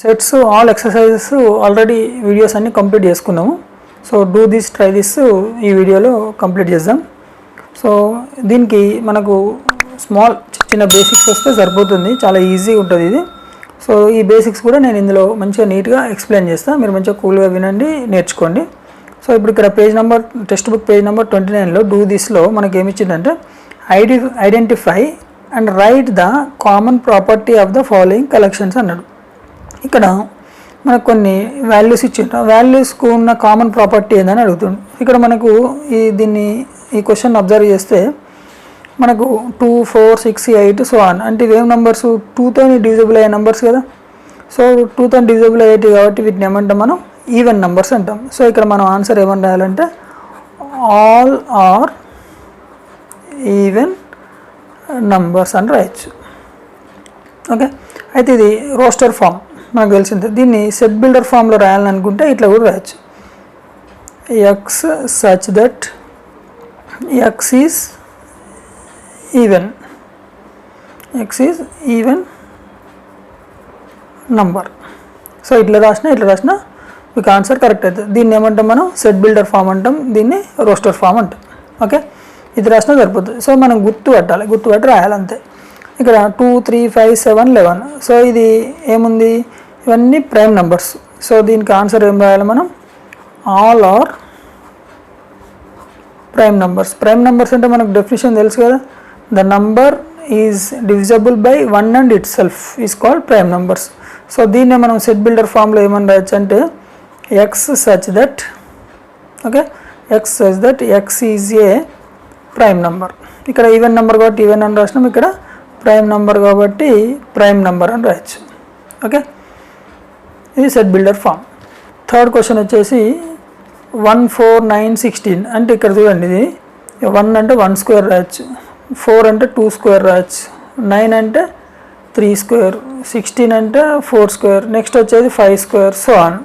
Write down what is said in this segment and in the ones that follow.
Sets all exercises already videos అన్నీ complete చేసుకున్నాము. So do this try this ఈ వీడియోలో కంప్లీట్ చేద్దాం. సో దీనికి మనకు స్మాల్ చిన్న బేసిక్స్ వస్తే సరిపోతుంది, చాలా ఈజీ ఉంటుంది ఇది. సో ఈ బేసిక్స్ కూడా నేను ఇందులో మంచిగా నీట్గా ఎక్స్ప్లెయిన్ చేస్తాను, మీరు మంచిగా కూల్గా వినండి, నేర్చుకోండి. సో ఇప్పుడు ఇక్కడ page number text book page number 29లో డూ దిస్లో మనకి ఏమి ఇచ్చిందంటే identify and write the common property of the following collections అన్నాడు. ఇక్కడ మనకు కొన్ని వాల్యూస్ ఇచ్చిండ్రు, వాల్యూస్కు ఉన్న కామన్ ప్రాపర్టీ ఏందని అడుగుతుంది. ఇక్కడ మనకు ఈ క్వశ్చన్ అబ్జర్వ్ చేస్తే మనకు 2, 4, 6, 8 సో ఆన్ అంటే ఇవేం నెంబర్స్ 2తో డివిజిబుల్ అయ్యే నెంబర్స్ కదా. సో 2తో డివిజిబుల్ అయ్యేటి కాబట్టి వీటిని ఏమంటాం మనం ఈవెన్ నెంబర్స్ అంటాం. సో ఇక్కడ మనం ఆన్సర్ ఏమని రాయాలంటే ఆల్ ఆర్ ఈవెన్ నంబర్స్ అని రాయొచ్చు. ఓకే, అయితే ఇది రోస్టర్ ఫామ్ మనకు తెలిసిందే. దీన్ని సెట్ బిల్డర్ ఫామ్లో రాయాలనుకుంటే ఇట్లా కూడా రాయొచ్చు. X such that x is even, X is even number. So ఇట్లా రాసినా మీకు ఆన్సర్ కరెక్ట్ అవుతుంది. దీన్ని ఏమంటాం మనం సెట్ బిల్డర్ ఫామ్ అంటాం, దీన్ని రోస్టర్ ఫామ్ అంటాం. ఓకే, ఇది రాసినా సరిపోతుంది. సో మనం గుర్తుపట్టి రాయాలి అంతే. ఇక్కడ 2, 3, 5, 7, 11. సో ఇది ఏముంది, ఇవన్నీ ప్రైమ్ నెంబర్స్. సో దీనికి ఆన్సర్ ఏం రాయాలి మనం all are prime numbers. Prime numbers అంటే మనకు డెఫినేషన్ తెలుసు కదా, the number is divisible by 1 and itself is called prime numbers. So దీన్నే మనం సెట్ బిల్డర్ ఫామ్లో ఏమని రాయొచ్చు అంటే x such that, okay, x such that x is a prime number. ఇక్కడ ఈవెన్ నెంబర్ కాబట్టి ఈవెన్ అని రాసినాం, ఇక్కడ ప్రైమ్ నెంబర్ కాబట్టి ప్రైమ్ నెంబర్ అని రాయొచ్చు. ఓకే, ఇది సెట్ బిల్డర్ ఫామ్. థర్డ్ క్వశ్చన్ వచ్చేసి 1, 4, 9, 16 అంటే ఇక్కడ చూడండి, ఇది 1 అంటే 1 స్క్వేర్ రాయొచ్చు, 4 అంటే 2 స్క్వేర్ రాయొచ్చు, 9 అంటే 3 స్క్వేర్, 16 అంటే 4 స్క్వేర్, నెక్స్ట్ వచ్చేది 5 స్క్వేర్, సో ఆన్.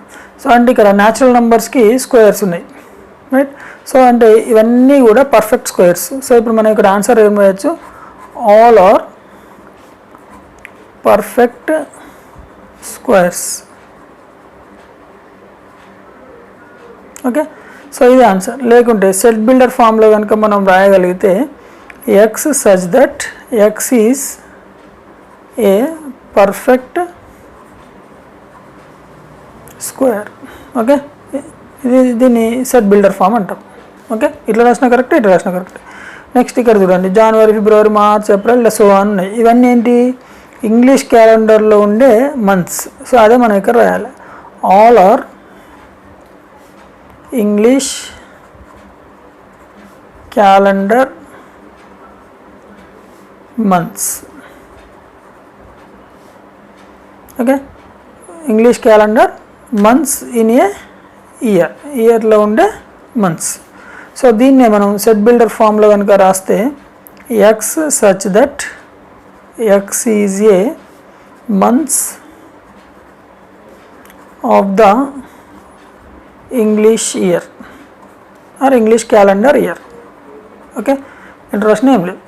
సో అంటే ఇక్కడ న్యాచురల్ నెంబర్స్కి స్క్వేర్స్ ఉన్నాయి, రైట్. సో అంటే ఇవన్నీ కూడా పర్ఫెక్ట్ స్క్వేర్స్. సో ఇప్పుడు మనం ఇక్కడ ఆన్సర్ ఏం రాయొచ్చు all are perfect squares. Okay, so ఇది ఆన్సర్. లేకుంటే సెట్ బిల్డర్ ఫామ్లో కనుక మనం రాయగలిగితే x such that x is a perfect square. Okay, దీన్ని సెట్ బిల్డర్ ఫామ్ అంటాం. ఓకే, ఇట్లా రాసిన కరెక్ట్, ఇట్లా రాసిన కరెక్ట్. నెక్స్ట్ ఇక్కడ చూడండి జనవరి, ఫిబ్రవరి, మార్చ్, ఏప్రిల్, సో ఆన్ ఉన్నాయి. ఇవన్నీ ఏంటి ఇంగ్లీష్ క్యాలెండర్లో ఉండే మంత్స్. సో అదే మనం ఇక్కడ రాయాలి all are English calendar months. Okay, English calendar months in a ఇయర్లో ఉండే మంత్స్. సో దీన్నే మనం సెట్ బిల్డర్ ఫామ్లో కనుక రాస్తే X such that x is A months of the English year are English calendar year. Okay, introduction ఏం లేదు,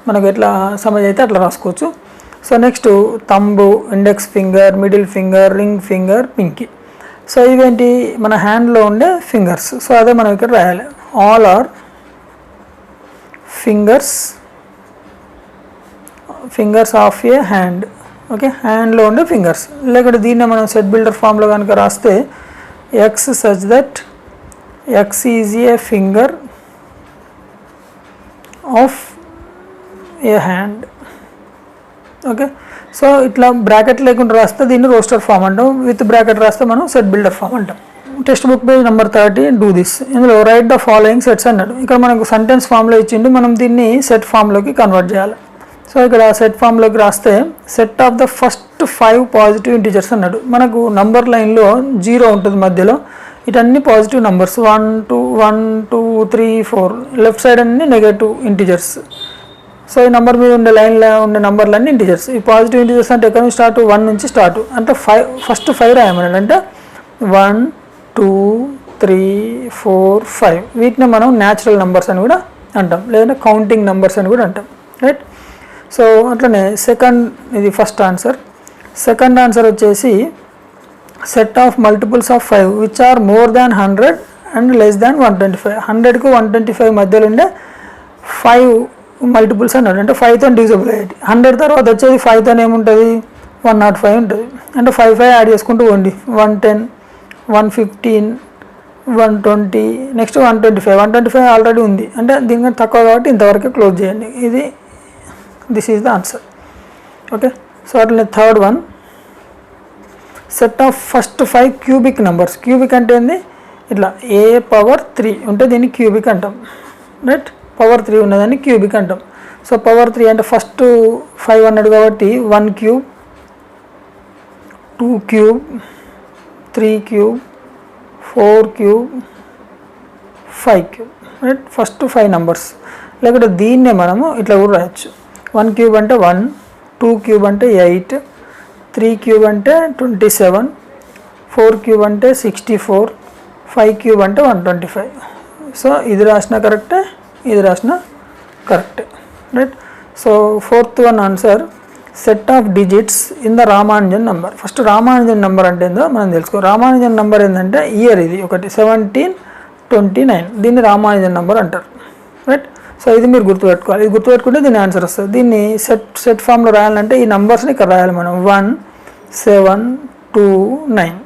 మనకు ఎట్లా సమజ్ అయితే అట్లా రాసుకోవచ్చు. So next thumb, index finger, middle finger, ring finger, Pinky. So ఇవేంటి మన హ్యాండ్లో ఉండే ఫింగర్స్. సో అదే మనం ఇక్కడ రాయాలి all are fingers of a hand. Okay, హ్యాండ్లో ఉండే ఫింగర్స్. లేకుంటే దీన్నే మనం సెట్ బిల్డర్ ఫామ్లో కనుక రాస్తే X such that x is A finger of a hand. Okay, so ఇట్లా బ్రాకెట్ లేకుండా రాస్తే దీన్ని రోస్టర్ ఫామ్ అంటాం, విత్ బ్రాకెట్ రాస్తే మనం సెట్ బిల్డర్ ఫామ్ అంటాం. Text book page number 30 do this. ఇందులో రైట్ ద ఫాలోయింగ్ సెట్స్ అన్నాడు. ఇక్కడ మనకు సెంటెన్స్ ఫామ్లో ఇచ్చిండు, మనం దీన్ని సెట్ ఫామ్లోకి కన్వర్ట్ చేయాలి. సో ఇక్కడ సెట్ ఫామ్లోకి రాస్తే set of the first 5 positive integers అన్నాడు. మనకు నంబర్ లైన్లో 0 ఉంటుంది మధ్యలో, ఇటన్నీ పాజిటివ్ నెంబర్స్ 1, 2, 3, 4, లెఫ్ట్ సైడ్ అన్ని నెగటివ్ ఇంటిజర్స్. సో ఈ నెంబర్ మీద ఉండే లైన్లో ఉండే నెంబర్లన్నీ ఇంటిజర్స్. ఈ పాజిటివ్ ఇంటిజర్స్ అంటే ఎక్కడ నుంచి స్టార్ట్ 1 నుంచి స్టార్ట్ అంటే ఫస్ట్ 5 రాయమన్నాడు. అంటే 1, 2, 3, 4, 5 వీటిని మనం న్యాచురల్ నెంబర్స్ అని కూడా అంటాం, లేదంటే కౌంటింగ్ నెంబర్స్ అని కూడా అంటాం, రైట్. సో అట్లనే సెకండ్, ఇది ఫస్ట్ ఆన్సర్. సెకండ్ ఆన్సర్ వచ్చేసి set of multiples of 5 which are more than 100 and less than 125. 100కు 125 మధ్యలో ఉండే 5 మల్టిపుల్స్ అన్నాడు, అంటే 5తో డివిజబుల్ అయ్యేది. 100 తర్వాత వచ్చేది 5తో ఏముంటుంది, 105 ఉంటుంది. అంటే 5 యాడ్ చేసుకుంటూ పోండి, 110, 115, 120, నెక్స్ట్ 125. 125 ఆల్రెడీ ఉంది, అంటే దీనికంటే తక్కువ కాబట్టి ఇంతవరకు క్లోజ్ చేయండి. This is the answer. Okay, so అట్లనే third one, set of first 5 cubic numbers. Cubic అంటే ఏంది, ఇట్లా a పవర్ 3 ఉంటే దీన్ని క్యూబిక్ అంటాం, రైట్. పవర్ 3 ఉన్నదాన్ని క్యూబిక్ అంటాం. సో పవర్ 3 అంటే ఫస్ట్ 5 అన్నాడు కాబట్టి 1 cube, 2 cube, 3 cube, 4 cube, 5 cube, right. First 5 numbers. లేకపోతే దీన్నే మనము ఇట్లా కూడా రాయొచ్చు. 1 క్యూబ్ అంటే 1, 2 క్యూబ్ అంటే 8, 3 క్యూబ్ అంటే 27, 4 క్యూబ్ అంటే 64, 5 క్యూబ్ అంటే 125. సో ఇది రాసిన కరెక్టే, ఇది రాసిన కరెక్టే, right. So fourth one answer, set of digits in the Ramanujan number. First Ramanujan number అంటే ఏందో మనం తెలుసుకో. రామానుజన్ నెంబర్ ఏంటంటే ఇయర్, ఇది ఒకటి 1729, దీన్ని రామానుజన్ నెంబర్ అంటారు, రైట్. సో ఇది మీరు గుర్తుపెట్టుకోవాలి. ఇది గుర్తుపెట్టుకుంటే దీని ఆన్సర్ వస్తుంది. దీన్ని సెట్ ఫామ్లో రాయాలంటే ఈ నెంబర్స్ని ఇక్కడ రాయాలి మనం, 1, 7, 2, 9.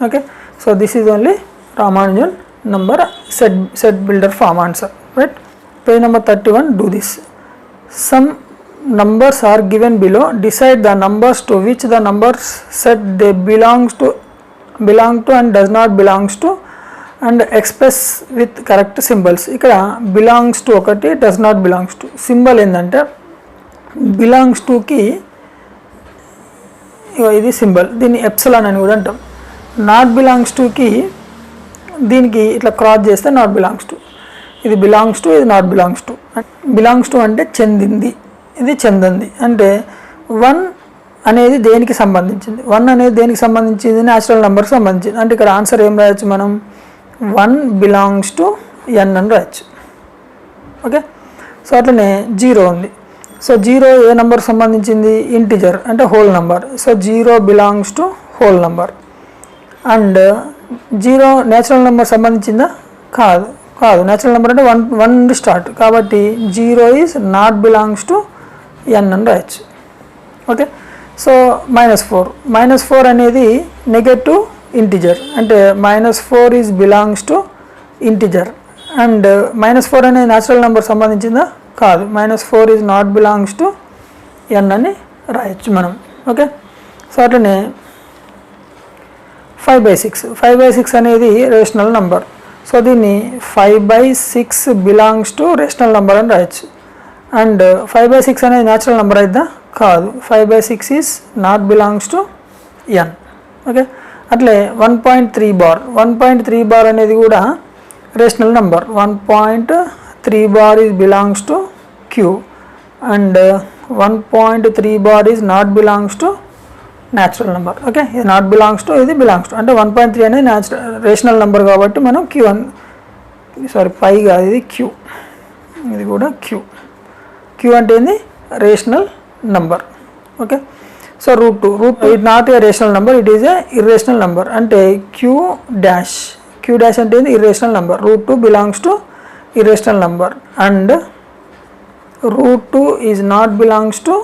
Okay, so this is only Ramanujan number set builder form answer, right. Page number 31, do this. Some numbers are given below, decide the numbers to which the numbers set they belong to and does not belongs to and express with correct symbols. ఇక్కడ belongs to ఒకటి, does not belongs to. Symbol ఏంటంటే belongs to కి ఇది symbol, దీన్ని epsilon అని కూడా అంటాం. Not belongs to కి దీనికి ఇట్లా క్రాస్ చేస్తే నాట్ బిలాంగ్స్ టు. ఇది బిలాంగ్స్ టు, ఇది not belongs to. Belongs to అంటే చెందింది, ఇది చెందింది. అంటే 1 అనేది దేనికి సంబంధించింది, 1 అనేది దేనికి సంబంధించింది, న్యాచురల్ నెంబర్కి సంబంధించింది. అంటే ఇక్కడ ఆన్సర్ ఏం రాయొచ్చు మనం, 1 బిలాంగ్స్ టు n అని రాయొచ్చు. ఓకే, సో అట్లనే 0 ఉంది. సో 0 ఏ నెంబర్కి సంబంధించింది, ఇంటిజర్ అంటే whole number. So 0 belongs to whole number. And 0 natural number సంబంధించిందా, కాదు. న్యాచురల్ నెంబర్ అంటే 1 నుండి స్టార్ట్, కాబట్టి 0 is not belongs to n అని రాయొచ్చు. ఓకే, సో -4 అనేది నెగటివ్ ఇంటిజర్, అంటే -4 is belongs to integer. And -4 అనేది న్యాచురల్ నెంబర్ సంబంధించిందా, కాదు. -4 is not belongs to n అని రాయొచ్చు మనం. ఓకే, సో అట్లనే 5/6 అనేది రేషనల్ నెంబర్. సో దీన్ని 5/6 బిలాంగ్స్ టు రేషనల్ నెంబర్ అని రాయొచ్చు. అండ్ 5/6 అనేది న్యాచురల్ నెంబర్ అయిద్దా, కాదు. 5/6 is not belongs to n. Okay, అట్లే 1.3 బార్. 1.3 బార్ అనేది కూడా rational number. 1.3 bar is belongs to q and 1.3 bar is not belongs to natural number. Okay, ఇది not belongs to, ఇది belongs to. అంటే 1.3 అనేది rational number కాబట్టి మనం పై కాదు, ఇది q, ఇది కూడా q అంటే ఏంది, rational number. Okay, so root it not a rational number, it is a irrational number. అంటే q డాష్ అంటే ఏంది, irrational number. √2 belongs to irrational number and √2 is not belongs to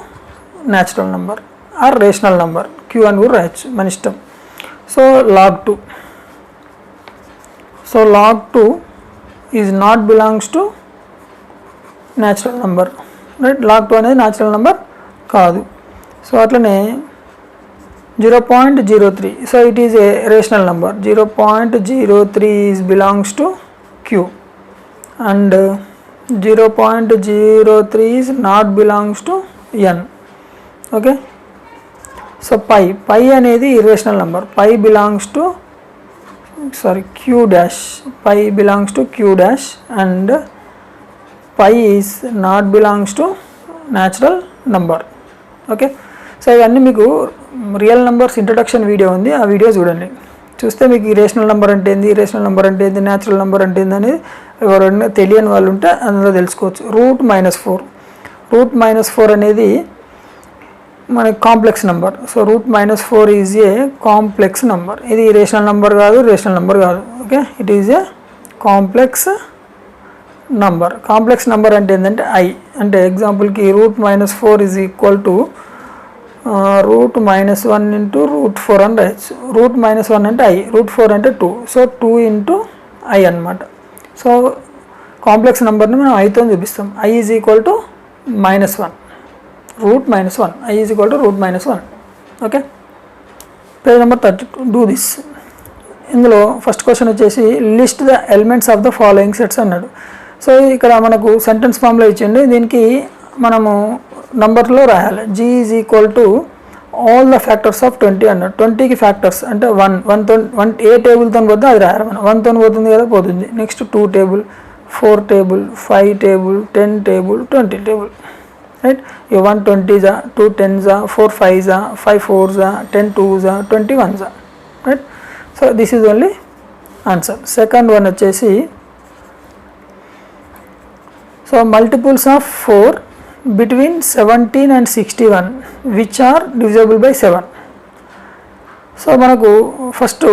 natural number or rational number. q అని కూడా రాయొచ్చు, మన ఇష్టం. So log 2 is not belongs to natural number, right. log 2 అనేది natural number కాదు. So అట్లనే 0.03, so it is A rational number. 0.03 is belongs to q and 0.03 is not belongs to n. Okay, so pi అనేది irrational number. q dash, pi belongs to q dash and pi is not belongs to natural number. Okay, so ఇవన్నీ మీకు real numbers introduction video ఉంది, ఆ video చూడండి. చూస్తే మీకు ఈ rational number అంటే ఏంది, రేషనల్ నెంబర్ అంటే ఏంది, న్యాచురల్ నెంబర్ అంటే ఏంది అనేది ఎవరైనా తెలియని వాళ్ళు ఉంటే అందులో తెలుసుకోవచ్చు. √-4 అనేది మనకి complex number. So √-4 is a complex number. ఇది రేషనల్ నెంబర్ కాదు, రేషనల్ నెంబర్ కాదు. Okay, it is A complex number. Complex number అంటే ఏంటంటే ఐ అంటే ఎగ్జాంపుల్కి √-4 ఈజ్ ఈక్వల్ టు √-1 ఇంటూ √4 అని రాయొచ్చు. √-1 అంటే ఐ, √4 అంటే 2, సో 2 ఇంటూ ఐ అనమాట. సో కాంప్లెక్స్ నెంబర్ని మనం ఐతో చూపిస్తాం. I is equal to -1, √-1, I is equal to √-1. Okay, page number 32. Do this. ఇందులో ఫస్ట్ క్వశ్చన్ వచ్చేసి list the elements of the following sets అన్నాడు. సో ఇక్కడ మనకు సెంటెన్స్ ఫామ్లో ఇచ్చిండి, దీనికి మనము నంబర్లో రాయాలి. G is equal to all the factors of 20 అన్నాడు. 20కి ఫ్యాక్టర్స్ అంటే 1 ఏ టేబుల్తో పోతే అది రాయాలి. మనం 1తో పోతుంది కదా, పోతుంది. Next 2 table, 4 table, 5 table, 10 table, 20 table. Right, 1 20 జా, 2 10 జా, 4 5 జా, 5 4 జా, 10 2 జా, 21 జా. Right, so this is only answer. Second one వచ్చేసి so multiples of 4 between 17 and 61 which are divisible by 7. So మనకు first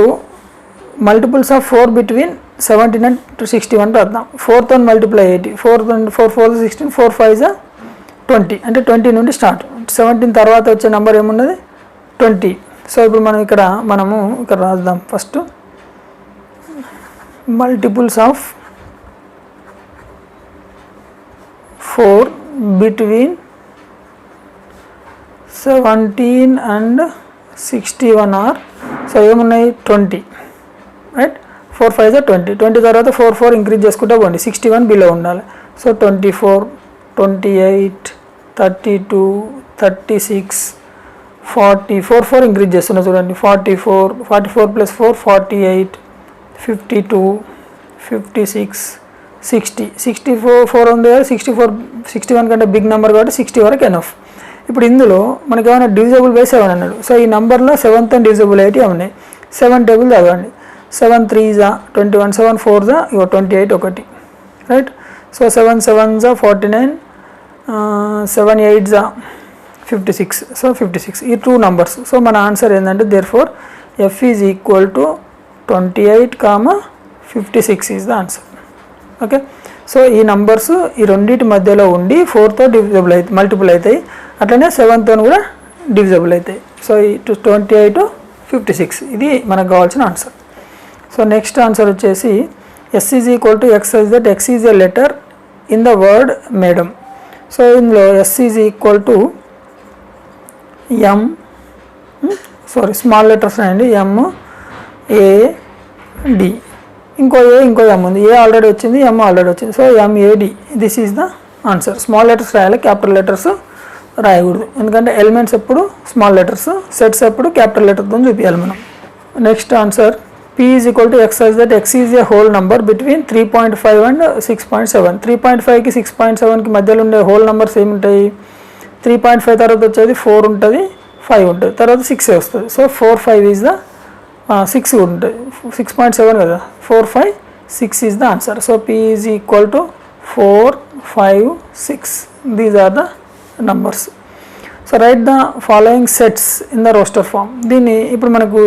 multiples of 4 between 17 and 61 రాద్దాం. 4తో మల్టిప్లై 80, 4 4 16, 4 5 20 అంటే 20 నుండి స్టార్ట్. 17 తర్వాత వచ్చే నెంబర్ ఏమున్నది 20. సో ఇప్పుడు మనం ఇక్కడ రాద్దాం. First multiples of 4 between 17 and 61 are so ఏమున్నాయి 20. రైట్, 4 5 20, 20 తర్వాత 4 4 ఇంక్రీజ్ చేసుకుంటూ పోండి, 61 బిలో ఉండాలి. సో 24 28 32 36 40, 4 4 ఇంక్రీజ్ చేస్తున్నా చూడండి, 44 44 + 4 48 52 56 60 64 ఉంది కదా, 61 కంటే బిగ్ నెంబర్ కాబట్టి 60 వరకు ఎనఫ్. ఇప్పుడు ఇందులో మనకి ఏమైనా డివిజబుల్ బై 7 అన్నాడు. సో ఈ నెంబర్లో 7తో డివిజబుల్ అయితే ఉన్నాయి. 7 టేబుల్ చదవండి. 7 3 జా 21, 7 4 జా 28 ఒకటి. రైట్, సో 7 7 జా 49, 7 8 జా 56, సో 56. ఈ 2 నంబర్స్. సో మన ఆన్సర్ ఏంటంటే therefore F is equal to 28, 56 is the answer. Okay, so ఈ నంబర్స్ ఈ రెండింటి మధ్యలో ఉండి 4తో డివిజబుల్ అవుతాయి, మల్టిపుల్ అవుతాయి. అట్లనే 7తో కూడా డివిజబుల్ అవుతాయి. సో ఈ 28 56 ఇది మనకు కావాల్సిన ఆన్సర్. సో నెక్స్ట్ ఆన్సర్ వచ్చేసి S is equal to X such that X is a letter in the word madam. So ఇందులో S is equal to M, small letters రాయండి, MAD, ఇంకో M ఉంది, A ఆల్రెడీ వచ్చింది, M already వచ్చింది. So MAD, this is the answer. Small letters రాయాలి, capital letters రాయకూడదు, ఎందుకంటే elements ఎప్పుడు స్మాల్ లెటర్స్, సెట్స్ ఎప్పుడు క్యాపిటల్ లెటర్తో చూపించాలి మనం. Next answer P is equal to X such that X is a whole number between 3.5 and 6.7. 3.5కి 6.7కి మధ్యలో ఉండే whole numbers ఏముంటాయి? 3.5 తర్వాత వచ్చేది 4 ఉంటుంది, 5 ఉంటుంది, తర్వాత 6 వస్తుంది. సో 4 5 ఈజ్ ద 6 కూడా ఉంటుంది, 6.7 కదా, 4 5 6 is the answer. So P is equal to 4 5 6. These are the numbers. So write the following sets in the roster form. దీన్ని ఇప్పుడు మనకు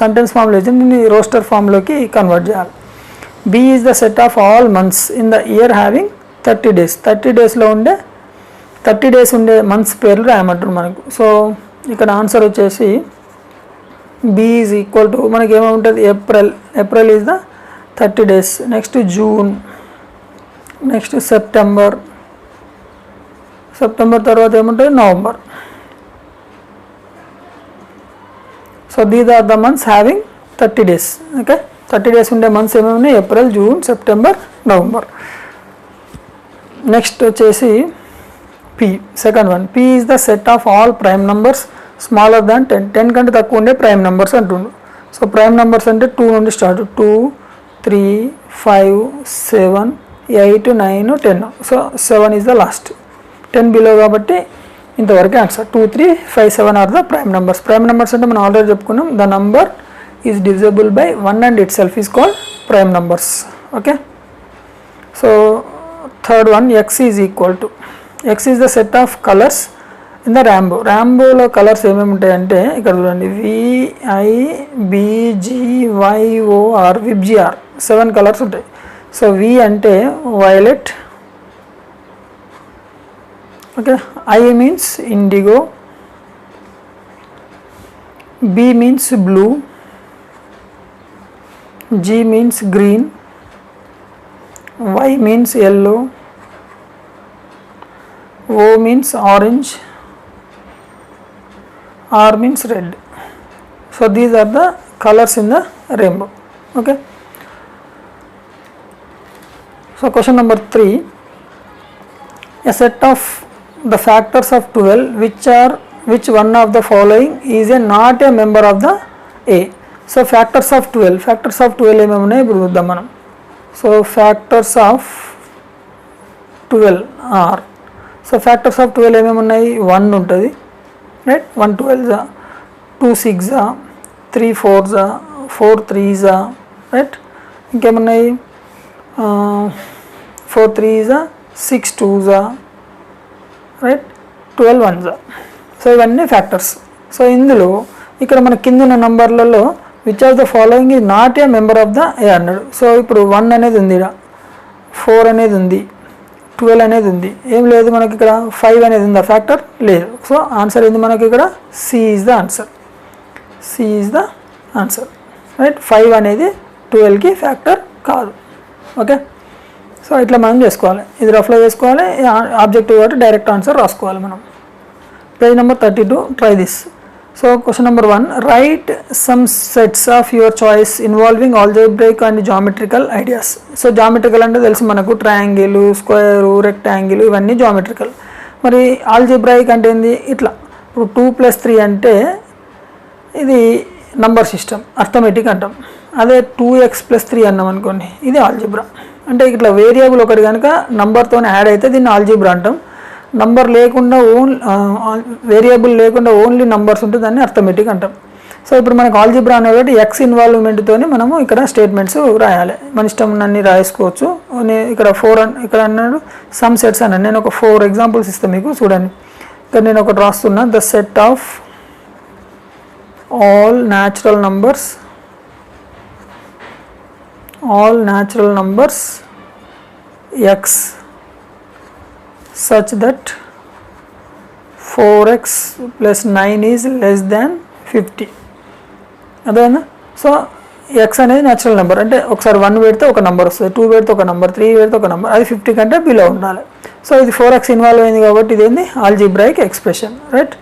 సెంటెన్స్ ఫామ్లో ఇచ్చింది, దీన్ని రోస్టర్ ఫామ్లోకి కన్వర్ట్ చేయాలి. B is the set of all months in the year having 30 days. 30 daysలో ఉండే 30 days ఉండే మంత్స్ పేర్లు రాయమంటారు మనకు. సో ఇక్కడ ఆన్సర్ వచ్చేసి B ఈజ్ ఈక్వల్ టు మనకి ఏముంటుంది, April is the 30 days. Next June, next September తర్వాత ఏముంటుంది, November. So these are the months having 30 days. Okay, 30 days ఉండే మంత్స్ ఏమేమి ఉన్నాయి, April June September November. Next వచ్చేసి P, second one. P is the set of all prime numbers smaller than 10. 10 కంటే తక్కువ ఉండే prime numbers అంటుండు. So prime numbers అంటే 2 నుండి start, 2 3 5 7 8 9 10. So 7 is the last, 10 below కాబట్టి ఇంతవరకు answer. 2 3 5 7 are the prime numbers. Prime numbers అంటే మనం ఆల్రెడీ చెప్పుకున్నాం, the number is divisible by 1 and itself is called prime numbers. Okay, so third one, X is equal to, X is the set of colours in the ర్యాంబోలో colours ఏమేమి ఉంటాయంటే ఇక్కడ చూడండి VIBGYOR VIBGYOR 7 colours ఉంటాయి. So V అంటే violet, okay, I means IndiGo, B means blue, G means green, Y means yellow, O means orange, R means red. So these are the colors in the rainbow. Okay. So question number 3, a set of the factors of 12 which one of the following is not a member of the A. So factors of 12 ఏమేమి ఉన్నాయి ఇప్పుడు చూద్దాం మనం. So factors of 12 are, so factors of 12 ఏమేమి ఉన్నాయి, 1 ఉంటుంది, right, 1 12s, 2 6s, 3 4s, 4 3s, right, ఇంకేమున్నాయి 4 3s, 6 2s, right, 12 1s. So ఇవన్నీ ఫ్యాక్టర్స్. సో ఇందులో ఇక్కడ మన కింద ఉన్న నంబర్లలో which of the following is not a member of the A అన్నాడు. సో ఇప్పుడు 1 అనేది ఉంది, ఇక్కడ 4 అనేది ఉంది, 12 అనేది ఉంది, ఏం లేదు మనకి ఇక్కడ 5 అనేది ఉందా ఫ్యాక్టర్, లేదు. సో ఆన్సర్ ఏంది మనకి ఇక్కడ C is the answer, C is the answer, right. 5 అనేది 12కి ఫ్యాక్టర్ కాదు. ఓకే. సో ఇట్లా మనం చేసుకోవాలి, ఇది రఫ్లో చేసుకోవాలి, ఆబ్జెక్టివ్ కాబట్టి డైరెక్ట్ ఆన్సర్ రాసుకోవాలి మనం. Page number 32, try this. So question number 1, write some sets of your choice involving algebraic and geometrical ideas. So geometrical అంటే తెలుసు మనకు, ట్రయాంగిల్, స్క్వేరు, రెక్టాంగిల్, ఇవన్నీ జామెట్రికల్. మరి ఆల్జీబ్రాయిక్ అంటే ఏంది, ఇట్లా ఇప్పుడు 2 + 3 అంటే ఇది నంబర్ సిస్టమ్, అర్థమెటిక్ అంటాం. అదే 2x + 3 అన్నాం అనుకోండి, ఇది ఆల్జీబ్రా. అంటే ఇట్లా వేరియబుల్ ఒకటి కనుక నంబర్తో యాడ్ అయితే దీన్ని ఆల్జీబ్రా అంటాం. నంబర్ లేకుండా వేరియబుల్ లేకుండా ఓన్లీ నంబర్స్ ఉంటే దాన్ని అర్థమెటిక్ అంటాం. సో ఇప్పుడు మనకు ఆల్జీబ్రా అనేది ఎక్స్ ఇన్వాల్వ్మెంట్తో మనము ఇక్కడ స్టేట్మెంట్స్ రాయాలి, మన ఇష్టం అన్ని రాసుకోవచ్చు. ఇక్కడ 4 ఇక్కడ అన్నాడు సమ్ సెట్స్ అన్నాడు, నేను ఒక 4 ఎగ్జాంపుల్స్ ఇస్తాను మీకు, చూడండి. ఇక్కడ నేను ఒకటి రాస్తున్నా, the set of all natural numbers X such that 4x plus 9 is less than 50. అదేనా. సో ఎక్స్ అనేది న్యాచురల్ నెంబర్, అంటే ఒకసారి 1 పెడితే ఒక నెంబర్ వస్తుంది, 2 పెడితే ఒక నెంబర్, 3 పెడితే ఒక నెంబర్, అది 50 కంటే బిలో ఉండాలి. సో ఇది 4x ఇన్వాల్వ్ అయింది కాబట్టి ఇదేంది algebraic expression, right.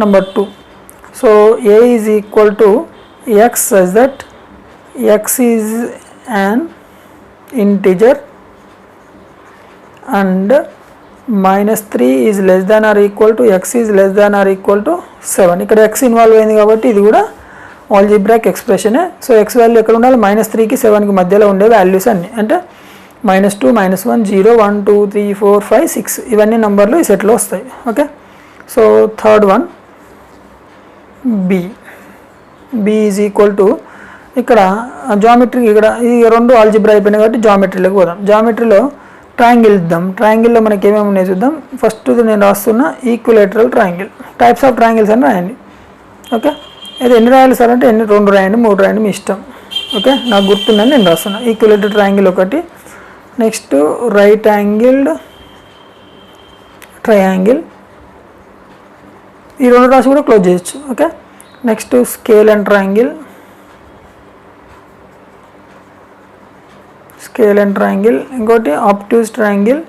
Number 2, so a is equal to x such that x is an integer and -3 is less than or equal to x is less than or equal to 7. ఇక్కడ x involve అయింది కాబట్టి ఇది కూడా algebraic ఎక్స్ప్రెషనే. So x value ఎక్కడ ఉండాలి, -3కి 7కి మధ్యలో ఉండే వాల్యూస్ అన్ని, అంటే -2 -1 0 1 2 3 4 5 6 ఇవన్నీ నంబర్లు ఈ సెట్లో వస్తాయి. Okay. So third one b is equal to, ఇక్కడ జామెట్రీ, ఇక్కడ ఈ 2 ఆల్జీబ్రా అయిపోయినాయి కాబట్టి జామెట్రీలోకి పోదాం. జామెట్రీలో ట్రయాంగిల్ ఇద్దాం. ట్రయాంగిల్లో మనకి ఏమేమి ఉన్నాయి చూద్దాం. ఫస్ట్ నేను రాస్తున్నా equilateral triangle. Types of triangles అని రాయండి. ఓకే. అయితే ఎన్ని రాయాలి సార్ అంటే 2 రాయండి, 3 రాయండి, మీ ఇష్టం. ఓకే, నాకు గుర్తుందని నేను రాస్తున్నా. ఈక్విలేటరల్ ట్రయాంగిల్ ఒకటి, నెక్స్ట్ రైట్ యాంగిల్డ్ ట్రయాంగిల్, ఈ 2 రాసి కూడా క్లోజ్ చేయొచ్చు. Okay. Next scalene triangle, ఇంకోటి obtuse angle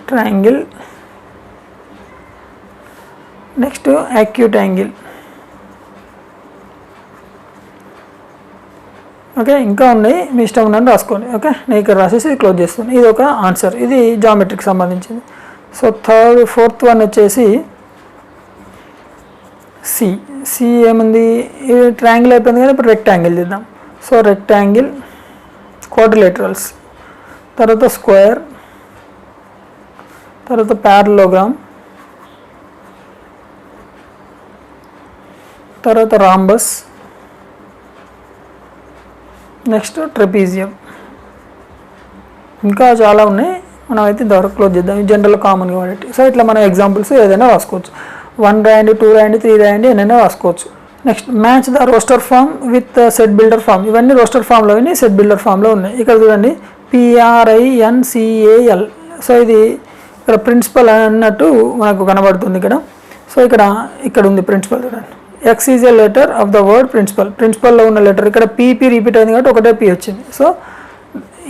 triangle, next acute angle. Okay, ఇంకా ఉన్నాయి, మీ ఇష్టం ఉన్నది రాసుకోండి. ఓకే, నేను ఇక్కడ రాసేసి క్లోజ్ చేస్తాను. ఇది ఒక ఆన్సర్, ఇది జామెట్రీకి సంబంధించింది. సో ఫోర్త్ వన్ వచ్చేసి సి ఏముంది, ఇది ట్రయాంగిల్ అయిపోయింది కానీ ఇప్పుడు రెక్టాంగిల్ చేద్దాం. సో రెక్టాంగిల్, క్వాడ్రిలేటరల్స్, తర్వాత స్క్వేర్, తర్వాత ప్యారలోగ్రామ్, తర్వాత రాంబస్, నెక్స్ట్ ట్రెపీజియం. ఇంకా చాలా ఉన్నాయి, మనం అయితే ఇంతవరకు క్లోజ్ చేద్దాం. జనరల్ కామన్గా వాడేటి. సో ఇట్లా మనం ఎగ్జాంపుల్స్ ఏదైనా రాసుకోవచ్చు. 1 రాయండి, 2 రాయండి, 3 రాయండి, ఎన్నైనా రాసుకోవచ్చు. Next match the roster form with set builder form. ఇవన్నీ రోస్టర్ ఫామ్లో ఉన్నాయి, సెట్ బిల్డర్ ఫామ్లో ఉన్నాయి. ఇక్కడ చూడండి PRINCAL. సో ఇది ఇక్కడ ప్రిన్సిపల్ అన్నట్టు మనకు కనబడుతుంది ఇక్కడ. సో ఇక్కడ ఉంది ప్రిన్సిపల్ చూడండి. X is a letter of the word principal. ప్రిన్సిపల్లో ఉన్న లెటర్ ఇక్కడ PP రిపీట్ అయింది కాబట్టి ఒకటే P వచ్చింది. సో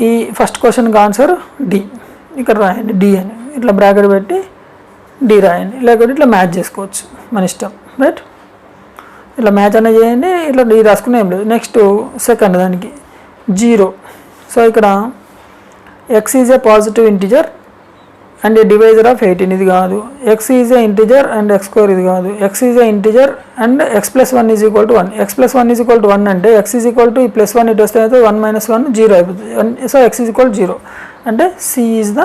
ఈ ఫస్ట్ క్వశ్చన్కి ఆన్సర్ D. ఇక్కడ రాయండి D అని, ఇట్లా బ్రాకెట్ పెట్టి D రాయండి, లేకపోతే ఇట్లా మ్యాచ్ చేసుకోవచ్చు, మన ఇష్టం. రైట్, ఇట్లా మ్యాచ్ అనేది చేయండి, ఇట్లా D రాసుకునే ఏం లేదు. నెక్స్ట్ సెకండ్ దానికి 0. సో ఇక్కడ X is a positive integer and A divisor of 18. ఇది కాదు. X is a integer and X square. ఇది కాదు. X is a integer and X+1 is equal to 1. X+1 is equal to 1 అంటే X is equal to ఈ +1 ఇటు వస్తే అయితే 1 - 1 0 అయిపోతుంది. సో X ఈజ్ ఈక్వల్ 0 అంటే C is the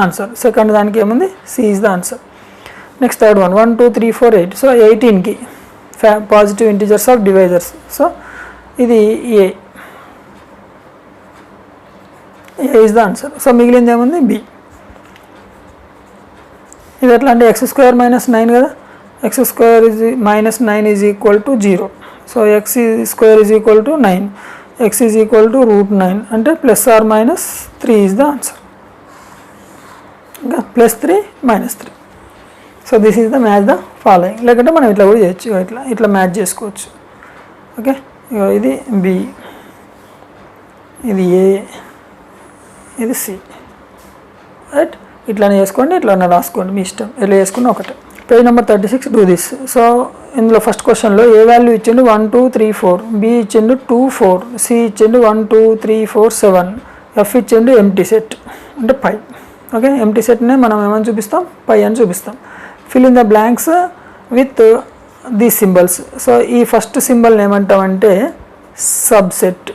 answer. Second దానికి ఏముంది, C is the answer. Next third one 1 2 3 4 8. So 18కి positive integers of divisors. So ఇది A is the answer. So మిగిలింది ఏముంది, B. ఇది ఎట్లా అంటే X² - 9 కదా. X² - 9 is equal to 0. So X² is equal to 9. X is equal to √9 అంటే +or-3 is the answer. ఇంకా +3 -3. So this is the match the following. లేకుంటే మనం ఇట్లా కూడా చేయొచ్చు, ఇట్లా మ్యాచ్ చేసుకోవచ్చు. ఓకే, ఇది B, ఇది A, ఇది C. రైట్, ఇట్లానే చేసుకోండి, ఇట్లానే రాసుకోండి, మీ ఇష్టం, ఎలా చేసుకున్నా ఒకటే. Page number 36 do this. So ఇందులో ఫస్ట్ క్వశ్చన్లో ఏ వాల్యూ ఇచ్చిండు 1 2 3 4, B ఇచ్చిండు 2 4, C ఇచ్చిండు 1 2 3 4 7, F ఇచ్చిండు ఎంటీ సెట్ అంటే పై. ఓకే, ఎంటీ సెట్నే మనం ఏమని చూపిస్తాం, పై అని చూపిస్తాం. Fill in the blanks with the symbols. So ఈ ఫస్ట్ సింబల్ని ఏమంటామంటే సబ్సెట్.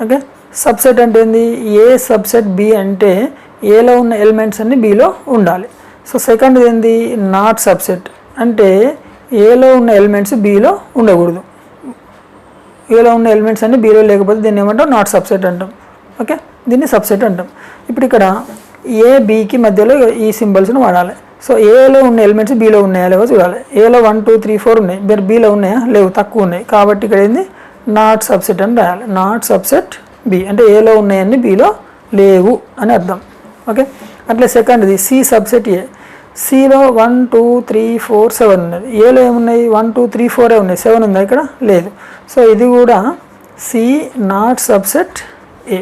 ఓకే, సబ్సెట్ అంటే ఏంది, ఏ సబ్సెట్ B అంటే ఏలో ఉన్న ఎలిమెంట్స్ అన్ని Bలో ఉండాలి. సో సెకండ్ ఏంది, నాట్ సబ్సెట్ అంటే ఏలో ఉన్న ఎలిమెంట్స్ Bలో ఉండకూడదు. ఏలో ఉన్న ఎలిమెంట్స్ అన్ని Bలో లేకపోతే దీన్ని ఏమంటాం, నాట్ సబ్సెట్ అంటాం. ఓకే, దీన్ని సబ్సెట్ అంటాం. ఇప్పుడు ఇక్కడ A Bకి మధ్యలో ఈ సింబల్స్ను వాడాలి. సో ఏలో ఉన్న ఎలిమెంట్స్ Bలో ఉన్నాయా లేవో చూడాలి. ఏలో 1 2 3 4 ఉన్నాయి, మరి Bలో ఉన్నాయా లేవు, తక్కువ ఉన్నాయి. కాబట్టి ఇక్కడ ఏంది, నాట్ సబ్సెట్ అని రాయాలి. నాట్ సబ్సెట్ B అంటే ఏలో ఉన్నాయన్నీ Bలో లేవు అని అర్థం. ఓకే, అట్లే సెకండ్ది C సబ్సెట్ A. Cలో 1 2 3 4 7 ఉన్నది. ఏలో ఏమున్నాయి, 1 2 3 4 ఉన్నాయి, 7 ఉందా ఇక్కడ, లేదు. సో ఇది కూడా C not subset A.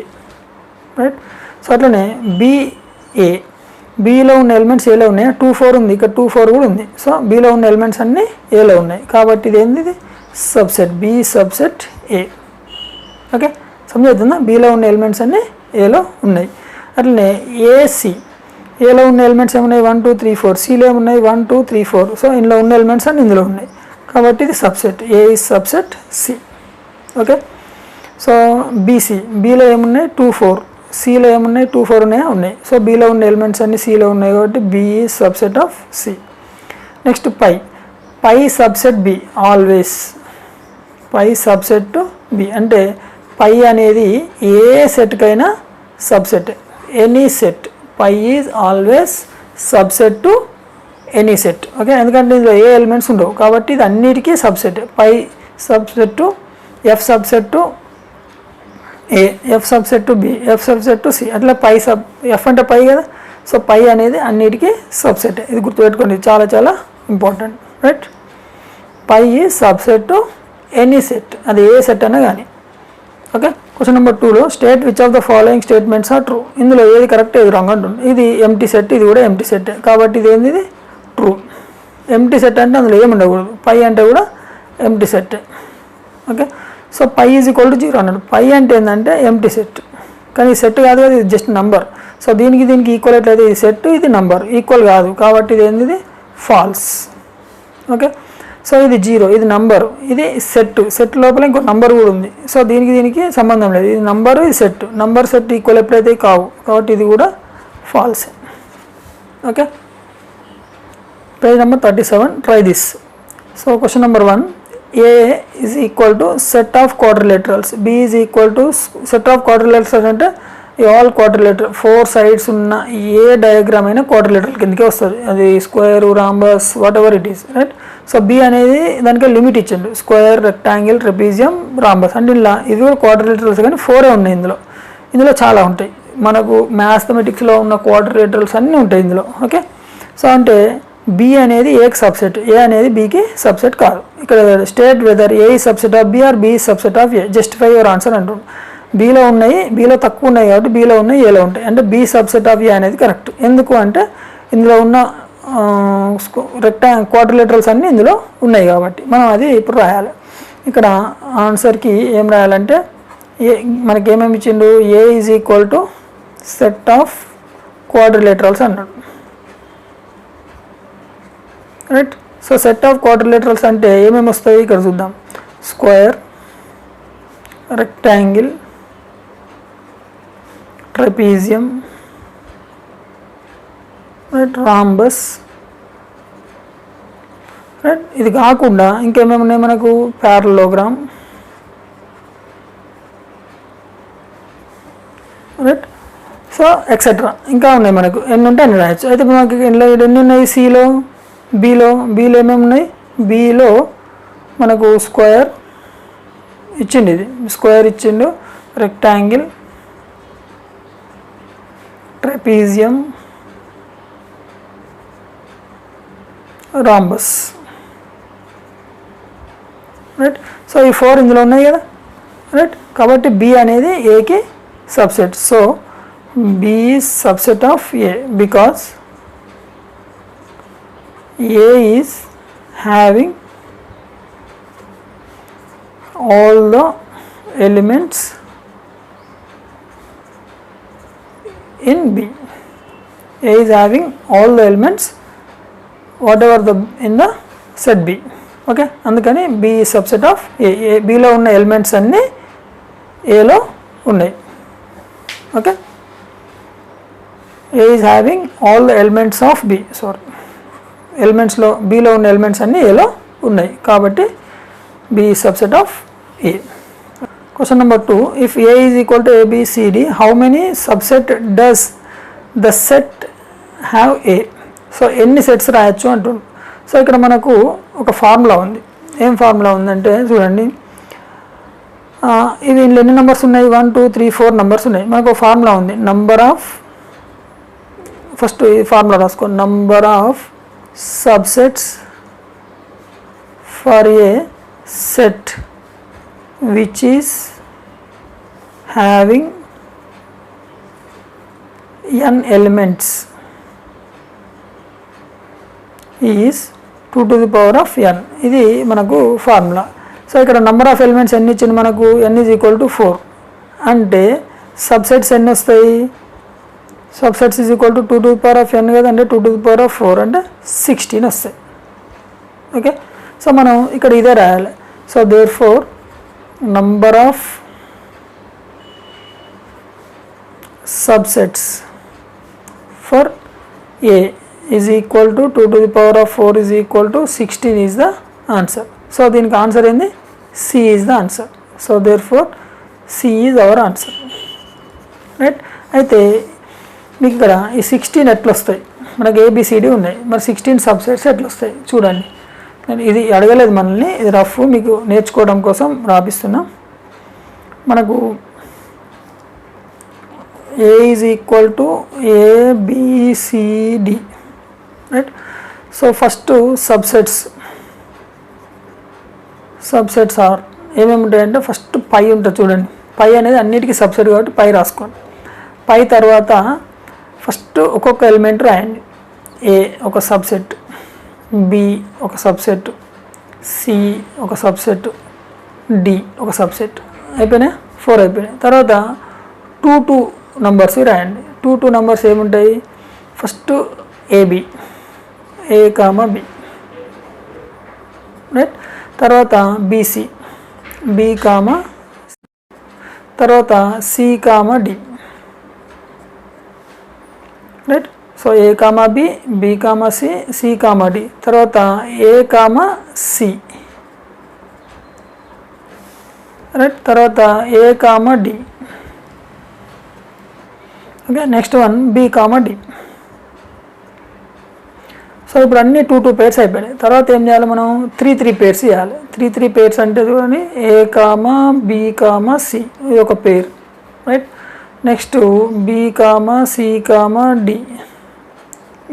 Right, so అట్లనే BA, Bలో ఉన్న ఎలిమెంట్స్ ఏలో ఉన్నాయి, 2 4 ఉంది, ఇక్కడ 2 4 కూడా ఉంది. సో Bలో ఉన్న ఎలిమెంట్స్ అన్నీ ఏలో ఉన్నాయి, కాబట్టి ఇది ఏంది, ఇది subset, B subset A. Okay, సమझవుతుందా, Bలో ఉన్న ఎలిమెంట్స్ అన్నీ ఏలో ఉన్నాయి. అట్లనే AC, ఏలో ఉన్న ఎలిమెంట్స్ ఏమున్నాయి 1 2 3 4, Cలో ఏమున్నాయి 1 2 3 4. సో ఇందులో ఉన్న ఎలిమెంట్స్ అన్నీ ఇందులో ఉన్నాయి, కాబట్టి ఇది subset, A is subset C. Okay, so BC, Bలో ఏమున్నాయి 2 4, Cలో ఏమున్నాయి 2 4 ఉన్నాయా, ఉన్నాయి. సో Bలో ఉన్న ఎలిమెంట్స్ అన్నీ Cలో ఉన్నాయి కాబట్టి B is subset of C. Next phi subset B always. Phi subset to B అంటే పై అనేది ఏ సెట్కైనా subset, any set. Phi is always subset to any set. Okay, ఎందుకంటే ఇందులో ఏ ఎలిమెంట్స్ ఉండవు కాబట్టి ఇది అన్నిటికీ subset. Phi subset to F subset to A, F subset to B, F subset to C. అట్లా పై F అంటే పై కదా. సో పై అనేది అన్నిటికీ సబ్సెట్. ఇది గుర్తుపెట్టుకోండి, చాలా చాలా important. Right, phi is subset to any set, అది ఏ సెట్ అయినా కానీ. ఓకే, క్వశ్చన్ నెంబర్ 2లో state which of the following statements are true. ఇందులో ఏది కరెక్ట్ ఏది రాంగ్ అంటుంది. ఇది ఎంటీ సెట్, ఇది కూడా ఎంటీ సెట్, కాబట్టి ఇది ఏంది, ఇది ట్రూ. ఎంటీ సెట్ అంటే అందులో ఏమి ఉండకూడదు, పై అంటే కూడా empty set. Okay, so phi is equal to 0 అన్నాడు. పై అంటే ఏంటంటే ఎంటీ సెట్, కానీ ఈ సెట్ కాదు కదా, ఇది జస్ట్ నంబర్. సో దీనికి ఈక్వల్ ఎట్లయితే ఇది సెట్, ఇది నంబర్, ఈక్వల్ కాదు కాబట్టి ఇది ఏంది, ఇది ఫాల్స్. ఓకే, సో ఇది 0, ఇది నంబరు, ఇది సెట్ లోపల ఇంకో నంబర్ కూడా ఉంది. సో దీనికి సంబంధం లేదు, ఇది నంబరు, ఇది సెట్. నంబర్ సెట్ ఈక్వల్ ఎప్పుడైతే కావు కాబట్టి ఇది కూడా false. Okay, page number 37 try this. So question number 1, A is equal to set of quadrilaterals, B is equal to set of quadrilaterals అంటే ఈ ఆల్ క్వాడ్రిలేటరల్ 4 సైడ్స్ ఉన్న ఏ diagram అయినా quadrilateral కిందకే వస్తుంది. అది square, rhombus, whatever it is, right. So B అనేది దానికి limit ఇచ్చిండు, స్క్వేర్, రెక్టాంగిల్, ట్రెపీజియం, రాంబస్ అంటే ఇలా. ఇది కూడా క్వాడ్రిలేటరల్స్ కానీ 4 ఉన్నాయి ఇందులో చాలా ఉంటాయి. మనకు మ్యాథమెటిక్స్లో ఉన్న క్వాడ్రిలేటరల్స్ అన్నీ ఉంటాయి ఇందులో. ఓకే, సో అంటే బి అనేది ఏకి సబ్సెట్, ఏ అనేది బికి సబ్సెట్ కాదు. ఇక్కడ state whether A is subset of B or B subset of A, justify your answer అంటుంది. బీలో ఉన్నాయి, బీలో తక్కువ ఉన్నాయి కాబట్టి బీలో ఉన్నాయి, ఏలో ఉంటాయి అంటే బి సబ్సెట్ ఆఫ్ ఏ అనేది కరెక్ట్. ఎందుకు అంటే ఇందులో ఉన్న క్వాడ్రిలేటరల్స్ అన్నీ ఇందులో ఉన్నాయి కాబట్టి మనం అది ఇప్పుడు రాయాలి. ఇక్కడ ఆన్సర్కి ఏం రాయాలంటే ఏ మనకి ఏమేమి ఇచ్చిండు, A is equal to set of quadrilaterals అన్నాడు, right. So set of quadrilaterals అంటే ఏమేమి వస్తాయి ఇక్కడ చూద్దాం. Square, rectangle, trapezium, right, rhombus, right. ఇది కాకుండా ఇంకేమేమి ఉన్నాయి మనకు, ప్యారలోగ్రామ్, రైట్. సో ఎక్సెట్రా ఇంకా ఉన్నాయి మనకు, ఎన్ని ఉంటే అన్ని రాయొచ్చు. అయితే మనకి ఎన్ని ఉన్నాయి సిలో, బీలో ఏమేమి ఉన్నాయి, బీలో మనకు స్క్వేర్ ఇచ్చిండు, ఇది స్క్వేర్ ఇచ్చిండు, rectangle, trapezium, rhombus, right. So ఈ 4 ఇందులో ఉన్నాయి కదా, రైట్. కాబట్టి బి అనేది ఏకి subset. So B is subset of A because A is having all the elements in B. A is having all the elements whatever the in the set B. Okay, అందుకని B is subset of A. Bలో ఉన్న elements అన్నీ Aలో ఉన్నాయి. Okay, A is having all the elements of B. ఎలిమెంట్స్లో Bలో ఉన్న elements అన్నీ Aలో ఉన్నాయి కాబట్టి B is subset of A. Question number 2, if A is equal to A, B, C, D, how many subset does the set have A? So ఎన్ని sets రాయొచ్చు అంటుంది. So ఇక్కడ మనకు ఒక ఫార్ములా ఉంది. ఏం ఫార్ములా ఉందంటే చూడండి, ఇవి ఎన్ని నెంబర్స్ ఉన్నాయి, 1 2 3 4 నెంబర్స్ ఉన్నాయి. మనకు ఒక ఫార్ములా ఉంది, నంబర్ ఆఫ్, ఫస్ట్ ఈ ఫార్ములా రాసుకో, number of subsets for A set which is having n elements is 2 to the power of n. ఇది మనకు ఫార్ములా. సో ఇక్కడ నంబర్ ఆఫ్ ఎలిమెంట్స్ ఎన్ని ఇచ్చింది మనకు, n is equal to 4 అంటే సబ్సెట్స్ ఎన్ని వస్తాయి, subsets is equal to 2 to the power of n కదా, అంటే 2 to the power of 4 అంటే 16 వస్తాయి. ఓకే, సో మనం ఇక్కడ ఇదే రాయాలి. So therefore number of subsets for A is equal to 2 to the power of 4 is equal to 16 is the answer. So దీనికి answer ఏంది, C is the answer. So therefore C is our answer, right. అయితే మీకు ఇక్కడ ఈ 16 ఎట్లా వస్తాయి, మనకు A B C D ఉన్నాయి, మరి 16 సబ్సెట్స్ ఎట్లా వస్తాయి చూడండి. నేను ఇది అడగలేదు మనల్ని, ఇది రఫ్ మీకు నేర్చుకోవడం కోసం రాపిస్తున్నా. మనకు A is equal to A B C D, right. So first subsets are ఏమేమి ఉంటాయంటే, ఫస్ట్ పై ఉంటుంది చూడండి, పై అనేది అన్నిటికీ సబ్సెట్ కాబట్టి పై రాసుకోండి. పై తర్వాత ఫస్ట్ ఒక్కొక్క ఎలిమెంట్ రాయండి. ఏ ఒక సబ్సెట్, బి ఒక సబ్సెట్, సి ఒక సబ్సెట్, డి ఒక సబ్సెట్. అయిపోయినాయి, 4 అయిపోయినాయి. తర్వాత 2 నెంబర్స్ రాయండి. 2 నెంబర్స్ ఏముంటాయి, first A B, A comma B, right. తర్వాత బీసీ, బి కామా, తర్వాత C comma D, right. So A comma B, B comma C, C comma D, తర్వాత ఏ కామా సి, రైట్. తర్వాత A comma D, okay, next one B comma D. So ఇప్పుడు అన్నీ 2 pairs అయిపోయినాయి. తర్వాత ఏం చేయాలి, మనం 3 పేర్స్ చేయాలి. 3 పేర్స్ అంటే చూడండి, A comma B comma C ఇది ఒక pair, right. Next B comma C comma D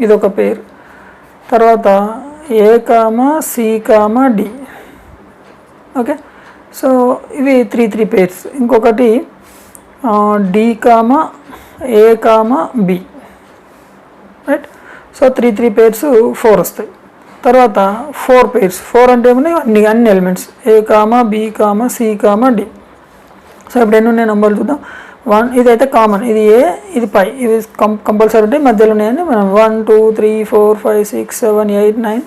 ఇది ఒక పేర్. తర్వాత A comma C comma D. Okay, so ఇవి 3 పేర్స్. ఇంకొకటి D comma A comma B, right. So 3 pairs 4 వస్తాయి. తర్వాత 4 పేర్స్, 4 అంటే ఏమన్నా అన్ని elements A comma B comma C comma D. So ఇప్పుడు ఎన్ని ఉన్నాయి నెంబర్లు చూద్దాం. 1 ఇదైతే కామన్, ఇది ఏ ఇది పై, ఇవి కంపల్సరీ ఉంటాయి, మధ్యలో ఉన్నాయని మనం 1 2 3 4 5 6 7 8 9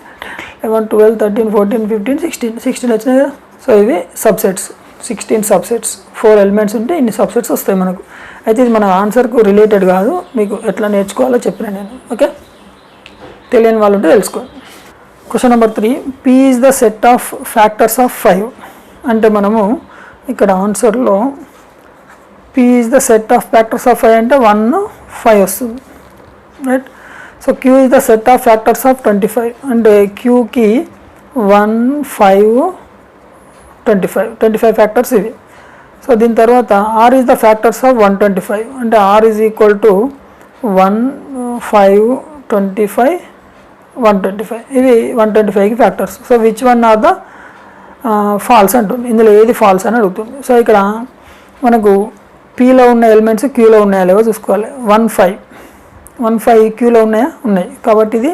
11 12 13 14 15 16 వచ్చినాయి కదా. సో ఇవి సబ్సెట్స్, 16 సబ్సెట్స్. 4 ఎలిమెంట్స్ ఉంటే ఇన్ని సబ్సెట్స్ వస్తాయి మనకు. అయితే ఇది మన ఆన్సర్కు రిలేటెడ్ కాదు, మీకు ఎట్లా నేర్చుకోవాలో చెప్పిన నేను. ఓకే, తెలియని వాళ్ళు ఉంటే తెలుసుకోండి. Question number 3, P is the set of factors of 5. అంటే మనము ఇక్కడ ఆన్సర్లో P is the set of factors of 5 అంటే 1 5 వస్తుంది, right. So Q is the set of factors of 25 అంటే క్యూకి 1 5 25 ఫ్యాక్టర్స్ ఇవి. సో దీని తర్వాత R is the factors of 125 అంటే ఆర్ ఈజ్ ఈక్వల్ టు 1 5 25 125 ఇవి 125కి factors. So which one are the false అంటుంది, ఇందులో ఏది ఫాల్స్ అని అడుగుతుంది. సో ఇక్కడ మనకు పీలో ఉన్న ఎలిమెంట్స్ క్యూలో ఉన్నాయా లేవో చూసుకోవాలి. 1 5 క్యూలో ఉన్నాయా, ఉన్నాయి, కాబట్టి ఇది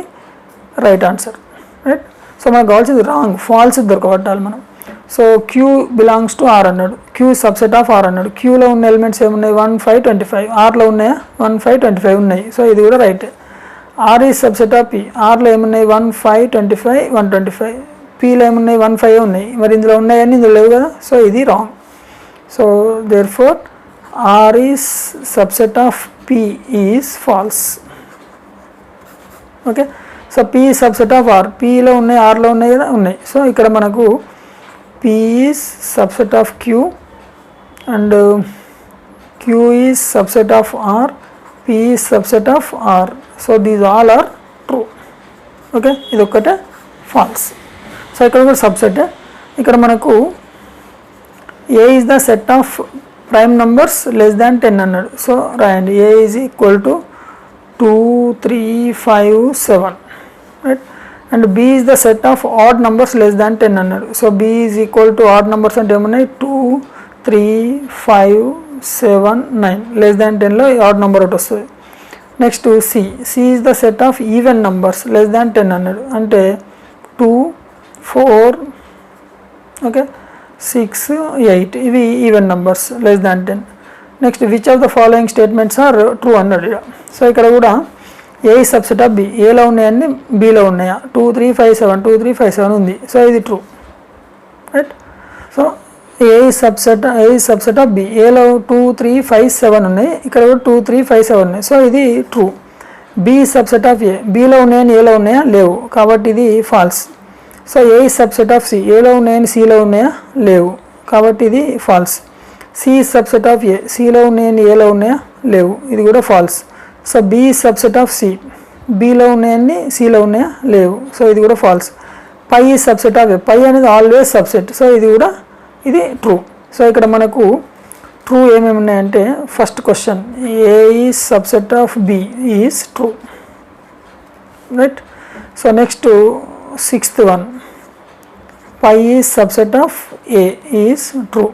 రైట్ ఆన్సర్, రైట్. సో మనకు కావాల్సింది రాంగ్, ఫాల్స్ దొరకబట్టాలి మనం. So Q belongs to R అన్నాడు, క్యూ సబ్సెట్ ఆఫ్ ఆర్ అన్నాడు. క్యూలో ఉన్న ఎలిమెంట్స్ ఏమున్నాయి 1 5 25, ఆర్లో ఉన్నాయా 1 5 25 ఉన్నాయి. సో ఇది కూడా right. R is subset of P, ఆర్లో ఏమున్నాయి 1 5 25 125, పీలో ఏమున్నాయి 1 5 ఉన్నాయి, మరి ఇందులో ఉన్నాయని ఇందులో లేవు కదా. సో ఇది wrong. So therefore R is subset of P is false. Okay, so P is subset of R, పీలో ఉన్నాయి ఆర్లో ఉన్నాయి కదా, ఉన్నాయి. సో ఇక్కడ మనకు P is subset of Q and Q is subset of R, P is subset of R. So these all are true. Okay, ఇది ఒక్కటే ఫాల్స్. సో ఇక్కడ కూడా సబ్సెట్. ఇక్కడ మనకు A is the set of prime numbers less than 10 అన్నాడు. So రాయండి, A is equal to 2 3 5 7, right. And B is the set of odd numbers less than 10 అన్నాడు. So B is equal to odd numbers అంటే ఏమున్నాయి 2 3 5 7 9, less than 10లో odd number ఒకటి వస్తుంది. Next C is the set of even numbers less than 10 అన్నాడు, అంటే 2 4 okay 6 8 ఇవి even numbers less than 10. Next which of the following statements are true అన్నాడు. So ఇక్కడ కూడా ఏ సబ్సెట్ ఆఫ్ బి, ఏలో ఉన్నాయన్నీ బిలో ఉన్నాయా 2 3 5 7 2 3 5 7 ఉంది. సో ఇది true, right. So A subset of B, ఏలో 2 3 5 7 ఉన్నాయి, ఇక్కడ కూడా 2 3 5 7 ఉన్నాయి. సో ఇది true. B subset of A, బిలో ఉన్నాయని ఏలో ఉన్నాయా లేవు, కాబట్టి ఇది false. So A subset of C, ఏలో ఉన్నాయని సిలో ఉన్నాయా లేవు, కాబట్టి ఇది false. C subset of A, సిలో ఉన్నాయని ఏలో ఉన్నాయా లేవు, ఇది కూడా false. So B subset of C, బిలో ఉన్నాయని సిలో ఉన్నాయా లేవు, సో ఇది కూడా false. Phi subset of A, phi అనేది ఆల్వేస్ సబ్సెట్, సో ఇది ట్రూ. సో ఇక్కడ మనకు ట్రూ ఏమేమి ఉన్నాయంటే first question A is subset of B is true, right. So next 6th one phi is subset of A is true.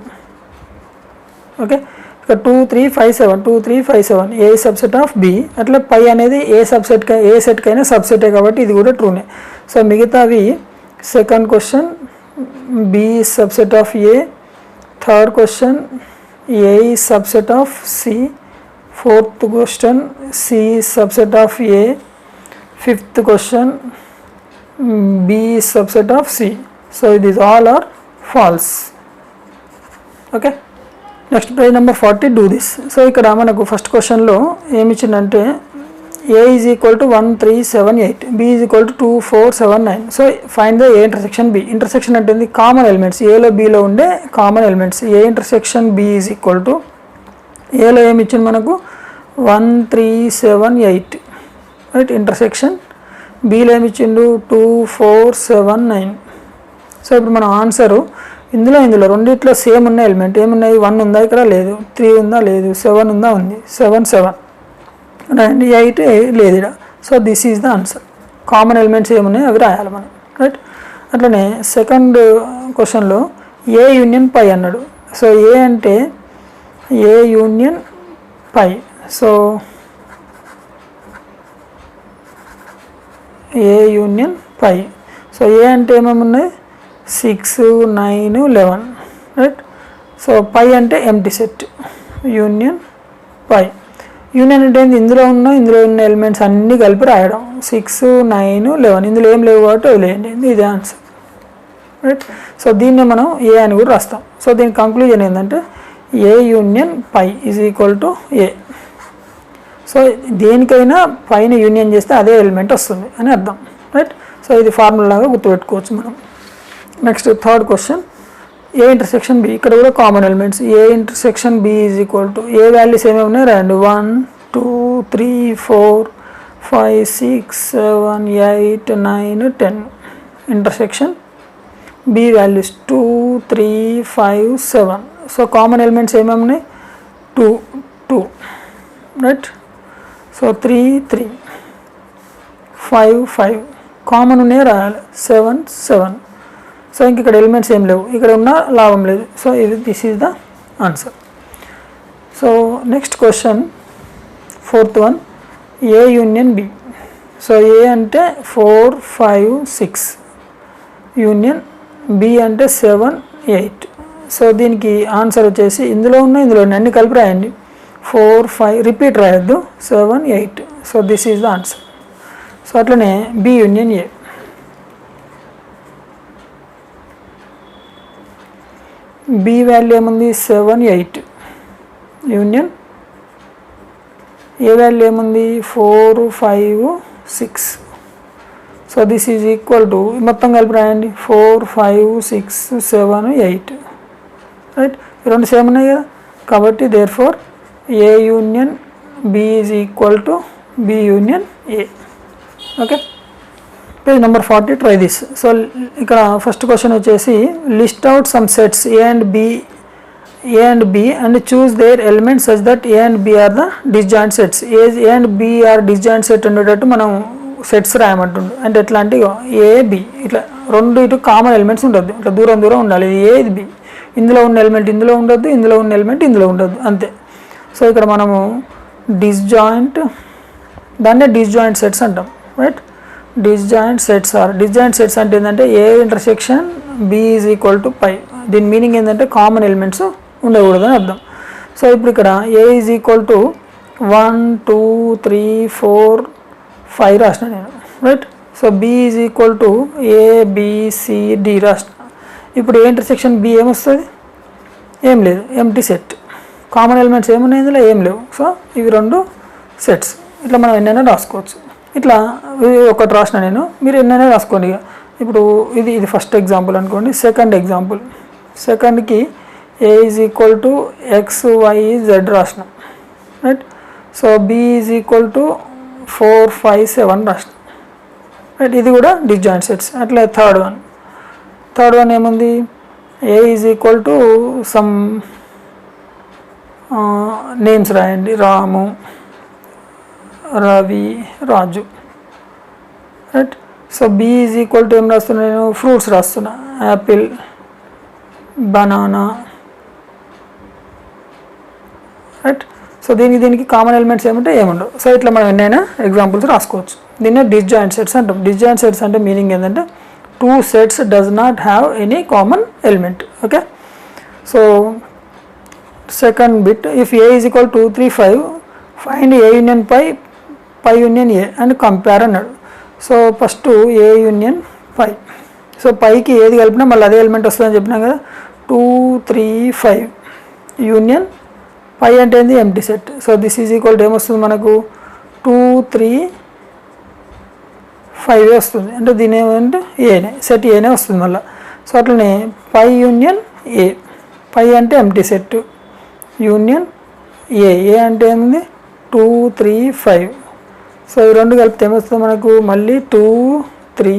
Okay, ఇక 2 3 5 7 2 3 5 7 ఏ subset of B, అట్లా పై అనేది ఏ సెట్కైనా సబ్సెటే కాబట్టి ఇది కూడా ట్రూనే. సో మిగతావి second question B is subset of A, third question A is subset of C, fourth question C is subset of A, fifth question B is subset of C. So these all are false. Okay. Next page number 40, do this. So ఇక్కడ మనకు first క్వశ్చన్లో ఏమి ఇచ్చిందంటే A is equal to 1 3 7 8, B is equal to 2 4 7 9. So find the A intersection B. Intersection అంటే common elements, ఏలో below ఉండే common elements. A intersection B is equal to, ఏలో ఏమి ఇచ్చింది మనకు 1 3 7 8 రైట్. ఇంటర్సెక్షన్ బీలో ఏమి ఇచ్చిండు 2 4 7 9. సో ఇప్పుడు మనం ఆన్సరు ఇందులో రెండిట్లో సేమ్ ఉన్న ఎలిమెంట్ ఏమున్నాయి, 1 ఉందా ఇక్కడ లేదు, 3 ఉందా లేదు, 7 ఉందా ఉంది, 7 7 అండ్ 8 లేదు ఇక్కడ. So this is the answer. Common elements ఏమున్నాయి అవి రాయాలి మనం రైట్. అట్లనే సెకండ్ క్వశ్చన్లో ఏ యూనియన్ పై అన్నాడు. సో ఏ అంటే ఏ union pi. So A union pi. So A అంటే ఏమేమి ఉన్నాయి 6 9 11 రైట్. సో పై అంటే ఎంటీ సెట్ యూనియన్ పై. యూనియన్ అంటే ఇందులో ఉన్న ఎలిమెంట్స్ అన్నీ కలిపి రాయడం 6 9 11. ఇందులో ఏం లేవు కాబట్టి వదిలేయండి, ఇదే ఆన్సర్ రైట్. సో దీన్ని మనం ఏ అని కూడా రాస్తాం. సో దీని కంక్లూజన్ ఏంటంటే A union phi is equal to A. So దేనికైనా పైన యూనియన్ చేస్తే అదే ఎలిమెంట్ వస్తుంది అని అర్థం రైట్. సో ఇది ఫార్ములా లాగా గుర్తుపెట్టుకోవచ్చు మనం. Next third question A intersection B. ఇక్కడ కూడా common elements A intersection B is equal to A values ఏమేమి ఉన్నాయి రాయండి 1 2 3 4 5 6 7 8 9 10. Intersection B values 2 3 5 7. So common elements ఏమేమి ఉన్నాయి 2 2 రైట్. సో 3 3 5 5 కామన్ ఉన్నాయి రాయాలి 7 7. సో ఇంక ఇక్కడ ఎలిమెంట్స్ ఏం లేవు, ఇక్కడ ఉన్న లాభం లేదు. So this is the answer. So next question fourth one A union B. So A అంటే 4 5 6 యూనియన్ బి అంటే 7 8. సో దీనికి ఆన్సర్ వచ్చేసి ఇందులో అన్ని కలిపి రాయండి 4 5 రిపీట్ రాయొద్దు 7 8. So this is the answer. So అట్లనే B union A. B value ఏముంది 7 8 యూనియన్ ఏ వాల్యూ ఏముంది 4 5 6. So this is equal to మొత్తం కలిపి రాయండి 4 5 6 7 8 రైట్. ఈ రెండు సేమ్ ఉన్నాయి కదా కాబట్టి therefore A union B is equal to B union A. Okay. Page number 40 try this. So ఇక్కడ ఫస్ట్ క్వశ్చన్ వచ్చేసి list out some sets A and B and choose their elements such that A and B are the disjoint sets. A and B are disjoint set ఉండేటట్టు మనం sets రాయమంటుండు. అంటే ఎట్లా అంటే A B ఇట్లా రెండు ఇటు common elements ఉండొద్దు, ఇట్లా దూరం ఉండాలి. ఇది ఏ ఇది బి, ఇందులో ఉన్న ఎలిమెంట్ ఇందులో ఉండొద్దు, ఇందులో ఉన్న ఎలిమెంట్ ఇందులో ఉండొద్దు అంతే. సో ఇక్కడ మనము దాన్నే డిస్జాయింట్ సెట్స్ అంటాం రైట్. డిస్జాయింట్ సెట్స్ అంటే ఏంటంటే A intersection B is equal to phi. దీని మీనింగ్ ఏంటంటే కామన్ ఎలిమెంట్స్ ఉండకూడదు అని అర్థం. సో ఇప్పుడు ఇక్కడ ఏ ఈజ్ ఈక్వల్ టు 1 2 3 4 5 రాసిన నేను right. So B is equal to ABCD రాసిన. ఇప్పుడు ఏ ఇంటర్సెక్షన్ బి ఏమొస్తుంది, ఏం లేదు, ఎంటీ సెట్. కామన్ ఎలిమెంట్స్ ఏమున్నాయి ఇందులో ఏం లేవు. సో ఇవి రెండు సెట్స్. ఇట్లా మనం ఎన్నైనా రాసుకోవచ్చు. ఇట్లా ఒకటి రాసిన నేను, మీరు ఎన్నైనా రాసుకోండి. ఇప్పుడు ఇది ఫస్ట్ ఎగ్జాంపుల్ అనుకోండి. సెకండ్ ఎగ్జాంపుల్, సెకండ్కి A is equal to XYZ రాసిన right. So B is equal to 4 5 7 రాసిన రైట్. ఇది కూడా డిస్జాయింట్ సెట్స్. అట్లా థర్డ్ వన్ ఏముంది A is equal to some names రాయండి Ramu Ravi Raju right. So B is equal to ఏం రాస్తున్నా నేను ఫ్రూట్స్ రాస్తున్నా యాపిల్ బనానా రైట్. సో దీనికి కామన్ ఎలిమెంట్స్ ఏమంటే ఏముండవు. సో ఇట్లా మనం ఎన్నైనా ఎగ్జాంపుల్స్ రాసుకోవచ్చు. దీన్నే డిస్జాయింట్ సెట్స్ అంటాం. డిస్జాయింట్ సెట్స్ అంటే మీనింగ్ ఏంటంటే 2 sets does not have any common element. Okay. So second bit, if A is equal to 2 3 5, find A union pi union A and compare అన్నాడు. So first A union pi. So పైకి ఏది కలిపినా మళ్ళీ అదే element వస్తుందని చెప్పినాం కదా. 2 3 5 union పై అంటే ఏంది empty set. So this is equal to ఏమొస్తుంది మనకు 2 3 5 వస్తుంది. అంటే దీని ఏమంటే ఏనే సెట్ ఏనే వస్తుంది మళ్ళీ. సో అట్లనే పై యూనియన్ ఏ, పై అంటే ఎంటీ సెట్ యూనియన్ ఏ అంటే ఏముంది 2 3 5. సో ఈ రెండు కలిపితే ఏమొస్తుంది మనకు మళ్ళీ 2 3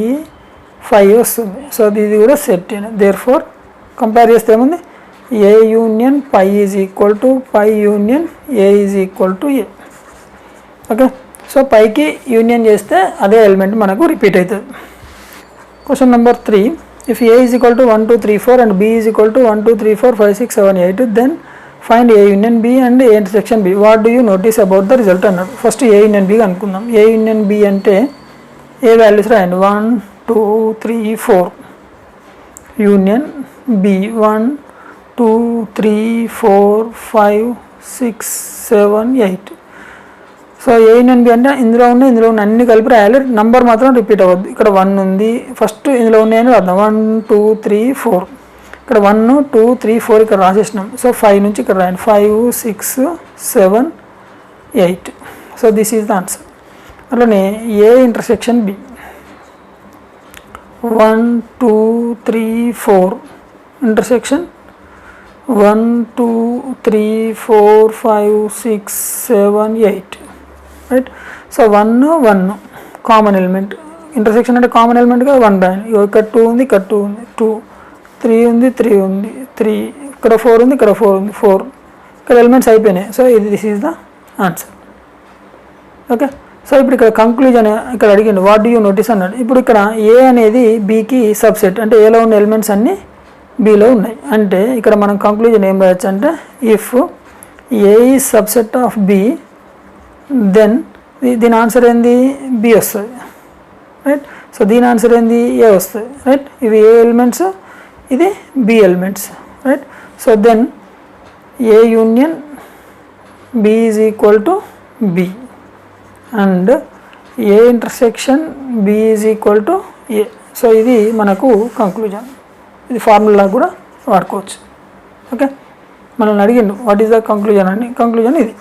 5 వస్తుంది. సో ఇది కూడా సెట్. దేర్ఫోర్ కంపేర్ చేస్తే ఏముంది, A union phi is equal to phi union A is equal to A. Okay, so పైకి యూనియన్ చేస్తే అదే ఎలిమెంట్ మనకు రిపీట్ అవుతుంది. Question number 3, if A is equal to 1 2 3 4 and B is equal to 1 2 3 4 5 6 7 8, then find A union B and A intersection B. What do you notice about the result అన్నాడు. First A union B అనుకుందాం. A union B అంటే ఏ values రాయండి, 1 2 3 4. Union B 1 2 3 4 5 6 7 8. So ఏ union B అంటే ఇందులో ఉన్న అన్ని కలిపి రాయాలి, నంబర్ మాత్రం రిపీట్ అవ్వద్దు. ఇక్కడ 1 ఉంది, ఫస్ట్ ఇందులో ఉన్నాయని రాద్దాం. 1 2 3 4, ఇక్కడ 1 2 3 4 ఇక్కడ రాసేసినాం. సో 5 నుంచి ఇక్కడ రాయండి, 5 6 7 8. So this is the answer. అట్లనే A intersection B 1 2 3 4 intersection 1 2 3 4 5 6 7 8. Right. So 1 1 common element, intersection అంటే కామన్ ఎలిమెంట్ కదా 1 రాయండి. ఇక్కడ 2 ఉంది, ఇక్కడ 2 ఉంది, 2 3 ఉంది, 3 ఉంది, 3 ఇక్కడ 4 ఉంది, ఇక్కడ 4 ఉంది, 4 ఇక్కడ ఎలిమెంట్స్ అయిపోయినాయి. So this is the answer. Okay, so ఇప్పుడు ఇక్కడ కంక్లూజన్ ఇక్కడ అడిగిండు, వాట్ డూ యూ నోటీస్ అన్నాడు. ఇప్పుడు ఇక్కడ ఏ అనేది బీకి సబ్సెట్, అంటే ఏలో ఉన్న ఎలిమెంట్స్ అన్నీ బీలో ఉన్నాయి. అంటే ఇక్కడ మనం కంక్లూజన్ ఏం రాయొచ్చు అంటే, if A is subset of B, then దీని ఆన్సర్ ఏంది, బి వస్తుంది. రైట్. సో దీని ఆన్సర్ ఏంది, ఏ వస్తుంది. రైట్. ఇవి ఏ ఎలిమెంట్స్, ఇది B elements. Right. So then A union B is equal to B and A intersection B is equal to A. So ఇది మనకు కంక్లూజన్. ఇది ఫార్ములా కూడా వాడుకోవచ్చు. ఓకే, మనల్ని అడిగిండు వాట్ ఈస్ ద కంక్లూజన్ అని. కంక్లూజన్ ఇది,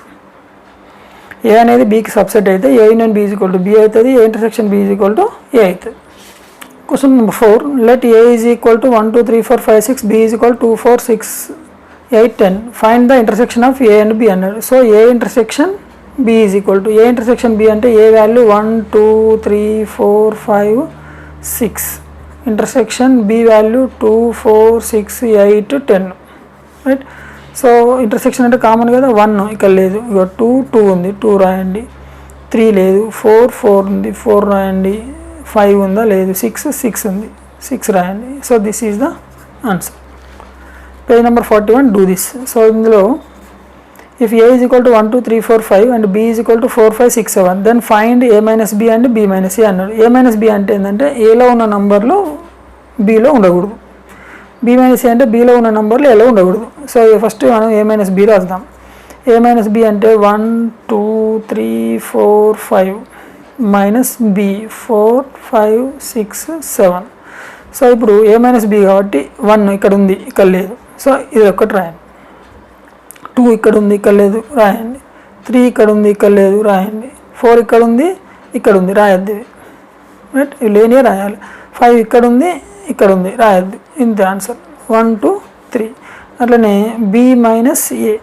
ఏ అనేది బీకి సబ్సెట్ అయితే A union B is equal to B అవుతుంది, A intersection B is equal to A అవుతుంది. Question number 4, let A is equal to 1 2 3 4 5 6, B is equal 2 4 6 8 10. Find the intersection of A and B అన్నాడు. So A intersection B is equal to, A intersection B అంటే A value 1 2 3 4 5 6, intersection B value 2 4 6 8 10. Right. So intersection అంటే common కదా, 1 ఇక్కడ లేదు, ఇక 2 2 ఉంది, 2 రాయండి. 3 లేదు, 4 4 ఉంది, 4 రాయండి. 5 ఉందా, లేదు. 6 6 ఉంది, 6 రాయండి. So this is the answer. Page number 41, do this. So ఇందులో if A is equal to 1 2 3 4 5 and B is equal to 4 5 6 7, then find A minus B and B minus A అన్నాడు. ఏ మైనస్ బి అంటే ఏంటంటే ఏలో ఉన్న నంబర్లు below ఉండకూడదు, B minus ఏ అంటే బీలో ఉన్న నంబర్లు ఏలో ఉండకూడదు. సో ఫస్ట్ మనం ఏ మైనస్ బి రాద్దాం. ఏ మైనస్ బి అంటే 1 2 3 4 5 మైనస్ బి 4 5 6 7. సో ఇప్పుడు ఏ మైనస్ బి కాబట్టి 1 ఇక్కడ ఉంది, ఇక్కడ లేదు. సో ఇది ఒక్కటి రాయండి. 2 ఇక్కడ ఉంది, ఇక్కడ లేదు, రాయండి. 3 ఇక్కడ ఉంది, ఇక్కడ లేదు, రాయండి. 4 ఇక్కడ ఉంది, ఇక్కడ ఉంది, రాయద్దు. రైట్, ఇవి లేనియే రాయాలి. 5 ఇక్కడ ఉంది, ఇక్కడ ఉంది, రాయద్దు. ఇంతే ఆన్సర్. 1 2 3. అట్లనే బి మైనస్ ఏ.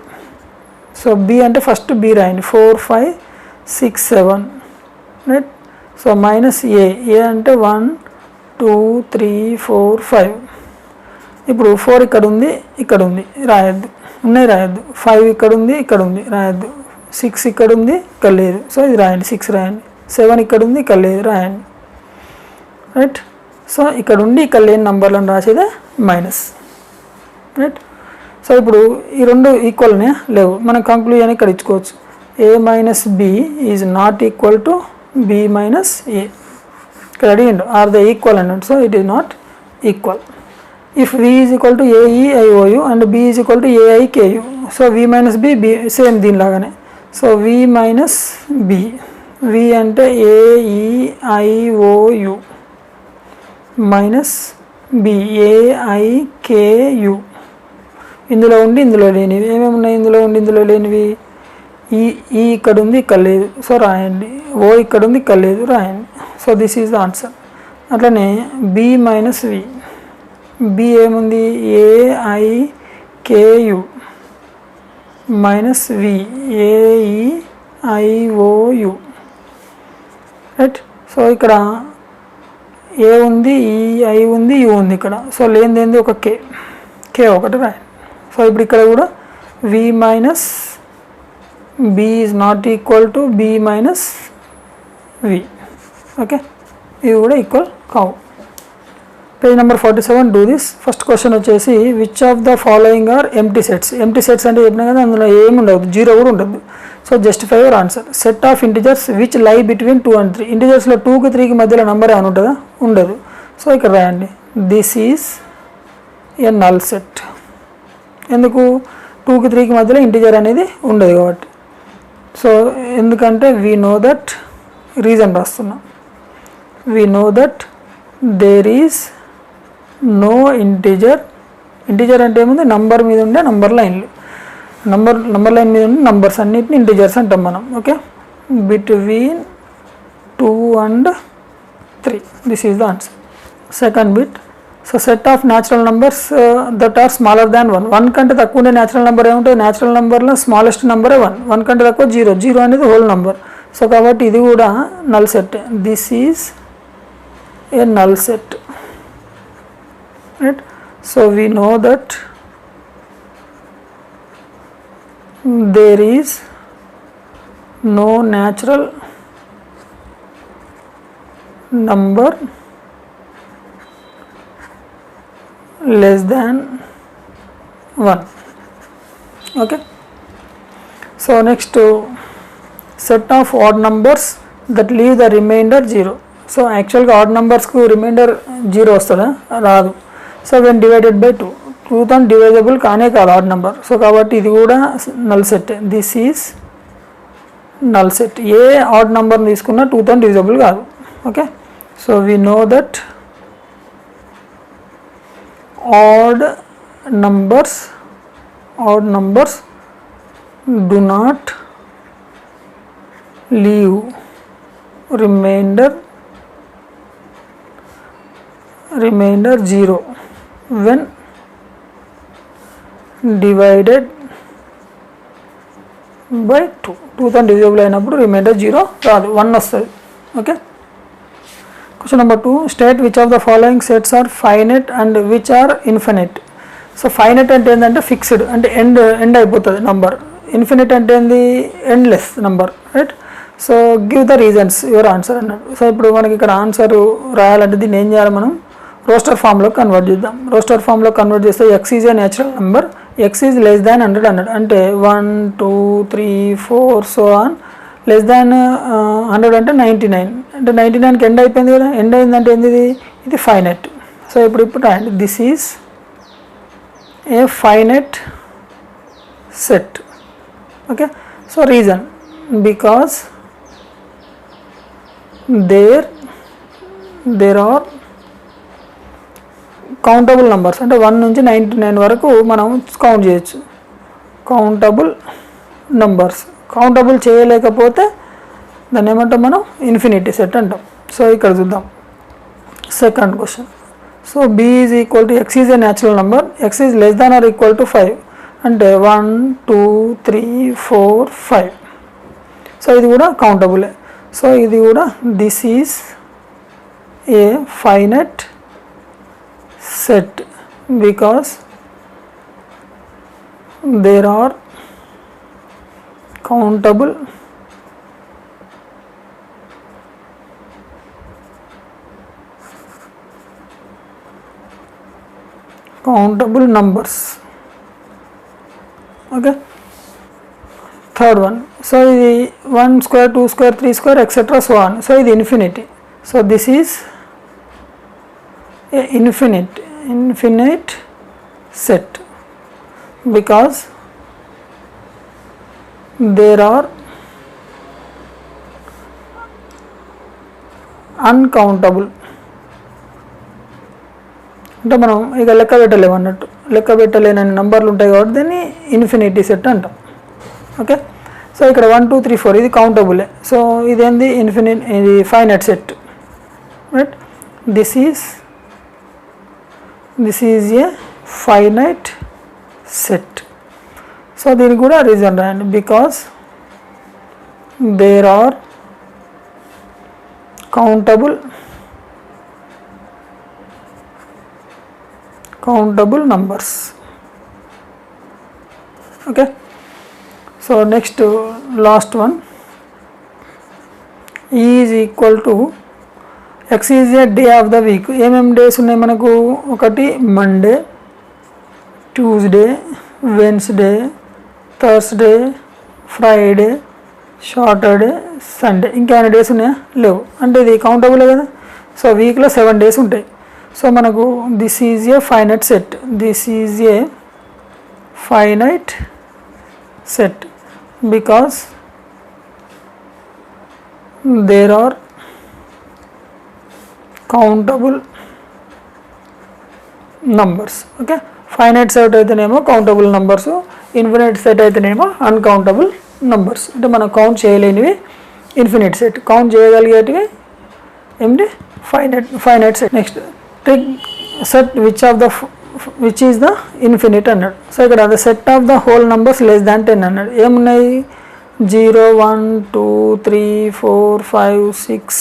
సో బి అంటే ఫస్ట్ బి రాయండి. 4 5 6 7. రైట్. సో మైనస్ ఏ. ఏ అంటే 1 2 3 4 5. ఇప్పుడు 4 ఇక్కడ ఉంది, ఇక్కడ ఉంది, రాయద్దు. ఉన్నాయి, రాయద్దు. 5 ఇక్కడ ఉంది, ఇక్కడ ఉంది, రాయద్దు. 6 ఇక్కడ ఉంది, ఇక్కడ లేదు. సో ఇది రాయండి, 6 రాయండి. 7 ఇక్కడ ఉంది, ఇక్కడ లేదు, రాయండి. రైట్. సో ఇక్కడ ఉండి ఇక్కడ లేని నంబర్లను రాసేదే మైనస్. రైట్. సో ఇప్పుడు ఈ రెండు ఈక్వల్నే లేవు, మనం కంక్లూజన్ ఇక్కడ ఇచ్చుకోవచ్చు. A minus B is not equal to B minus A. ఇక్కడ అడిగిండు ఆర్ ద ఈక్వల్ అన్నాడు. So it is not equal. If V is equal to A E I O U and B is equal to A I K U. So V minus B, B same దీనిలాగానే. So V minus B, V అంటే A E I O U minus B ఏఐకేయు. ఇందులో ఉండి ఇందులో లేనివి ఏమేమి ఉన్నాయి, ఇందులో ఉండి ఇందులో లేనివి ఈ ఇక్కడ ఉంది, ఇక్కడ లేదు. సో రాయండి. ఓ ఇక్కడ ఉంది, ఇక్కడ లేదు, రాయండి. So this is the answer. అట్లనే బి మైనస్ వి. బి ఏముంది, ఏఐకేయు మైనస్ వి IOU, రైట్. సో ఇక్కడ ఏ ఉంది, I ఉంది, U ఉంది ఇక్కడ. సో లేనిదేంది ఒక K ఒకటి రాయండి. సో ఇప్పుడు ఇక్కడ కూడా V minus B is not equal to B minus V. Okay, ఇవి కూడా ఈక్వల్ కావు. Page number 47 do this. First question వచ్చేసి which of the following are empty sets. Empty sets అంటే చెప్పినా కదా, అందులో ఏమి ఉండదు, జీరో కూడా ఉండదు. So justify your answer. Set of integers which lie between 2 and 3. ఇంటిజర్స్లో 2కి 3కి మధ్యలో నెంబర్ ఏమైనా ఉంటుందా? ఉండదు. సో ఇక్కడ రాయండి this is a null set. ఎందుకు? 2కి 3కి మధ్యలో ఇంటిజర్ అనేది ఉండదు కాబట్టి. సో ఎందుకంటే వీ నో దట్, రీజన్ రాస్తున్నా, we know that there is no integer. Integer అంటే ఏముంది? నంబర్ మీద ఉండే నంబర్ లైన్లు, నంబర్ లైన్ మీద ఉండే నంబర్స్ అన్నిటిని ఇంటిజర్స్ అంటాం మనం. Okay, between 2 and 3. This is the answer. Second bit. So set of natural numbers that are smaller than 1. 1 కంటే తక్కువ ఉండే న్యాచురల్ నెంబర్ ఏముంటుంది? న్యాచురల్ నెంబర్లో స్మాలెస్ట్ నెంబరే 1. 1 కంటే తక్కువ 0. 0 అనేది హోల్ నెంబర్. సో కాబట్టి ఇది కూడా null set. This is a null set, right. So we know that there is no natural number less than 1. Okay, so next set of odd numbers that leave the remainder 0. So యాక్చువల్గా add నెంబర్స్కు reminder 0 వస్తుందా? రాదు. So when divided by 2, 2తో డివైజబుల్ కానే కాదు odd number. So కాబట్టి ఇది కూడా null set. This is null set. ఏ ఆడ్ నెంబర్ని తీసుకున్నా 2తో డివిజబుల్ కాదు. Okay, so we know that odd numbers do not leave remainder 0 when divided by 2. 2తో డివిజబుల్ అయినప్పుడు రిమైండర్ 0 రాదు, 1 వస్తుంది. Okay, question number 2. State which of the following sets are finite and which are infinite. So finite అంటే ఏంటంటే fixed, అంటే end అయిపోతుంది number. Infinite అంటే ఏంది? Endless number, right. So give the reasons your answer అన్నాడు. So ఇప్పుడు మనకి ఇక్కడ ఆన్సర్ రాయాలంటే దీన్ని ఏం చేయాలి? మనం రోస్టర్ ఫామ్లో కన్వర్ట్ చేద్దాం. రోస్టర్ ఫామ్లో కన్వర్ట్ చేస్తే X is a natural number, X is less దాన్ 100 అన్నాడు. అంటే 1 2 3 4 సో ఆన్. లెస్ దాన్ 100 అంటే 99. అంటే 99కి ఎండ్ అయిపోయింది కదా. ఎండ్ అయిందంటే ఏంది? ఇది ఫైనైట్. సో ఇప్పుడు రాయండి this is a finite set. Okay, so reason because there are countable numbers. అంటే 1 నుంచి 99 వరకు మనం కౌంట్ చేయొచ్చు. Countable numbers. కౌంటబుల్ చేయలేకపోతే దాన్ని ఏమంటాం మనం? ఇన్ఫినిటీ సెట్ అంటాం. సో ఇక్కడ చూద్దాం second question. So b is equal to X is a natural number, X is less than or equal to 5. అంటే 1 2 3 4 5. సో ఇది కూడా కౌంటబులే. సో ఇది కూడా this is a finite set because there are countable numbers. Okay, third one. So 1 square 2 square 3 square etc. so on. So ఇది infinity. So this is a infinite set because there are uncountable. అంటే మనం ఇక లెక్క పెట్టలేము అన్నట్టు, లెక్క పెట్టలేని నంబర్లు ఉంటాయి కాబట్టి దీన్ని ఇన్ఫినిటీ సెట్ అంటాం. ఓకే, సో ఇక్కడ 1 2 3 4 ఇది కౌంటబులే. సో ఇదేంది? ఇది finite set, right. This is a finite set. So దీనికి కూడా రీజన్ రాయండి because there are countable numbers. Okay, so next last one, is equal to x is a day of the week. ఏమేమి days ఉన్నాయి మనకు? ఒకటి Monday, Tuesday, Wednesday, Thursday, Friday, Saturday, Sunday. ఇంకేమైనా days ఉన్నాయా? లేవు. అంటే ఇది కౌంటబుల్ కదా. సో వీక్లో 7 డేస్ ఉంటాయి. సో మనకు this is a finite set. This is a finite set because there are countable numbers. Okay, finite set అయితేనేమో కౌంటబుల్ నంబర్స్, ఇన్ఫినైట్ సెట్ అయితేనేమో అన్కౌంటబుల్ నంబర్స్. అంటే మనం కౌంట్ చేయలేనివి ఇన్ఫినిట్ సెట్, కౌంట్ చేయగలిగేటివి ఏమిటి? Finite set. Next trick set which is the infinite అన్నాడు. So ఇక్కడ the set of the whole numbers less than 10 అన్నాడు. ఏమున్నాయి? 0 1 2 3 4 5 6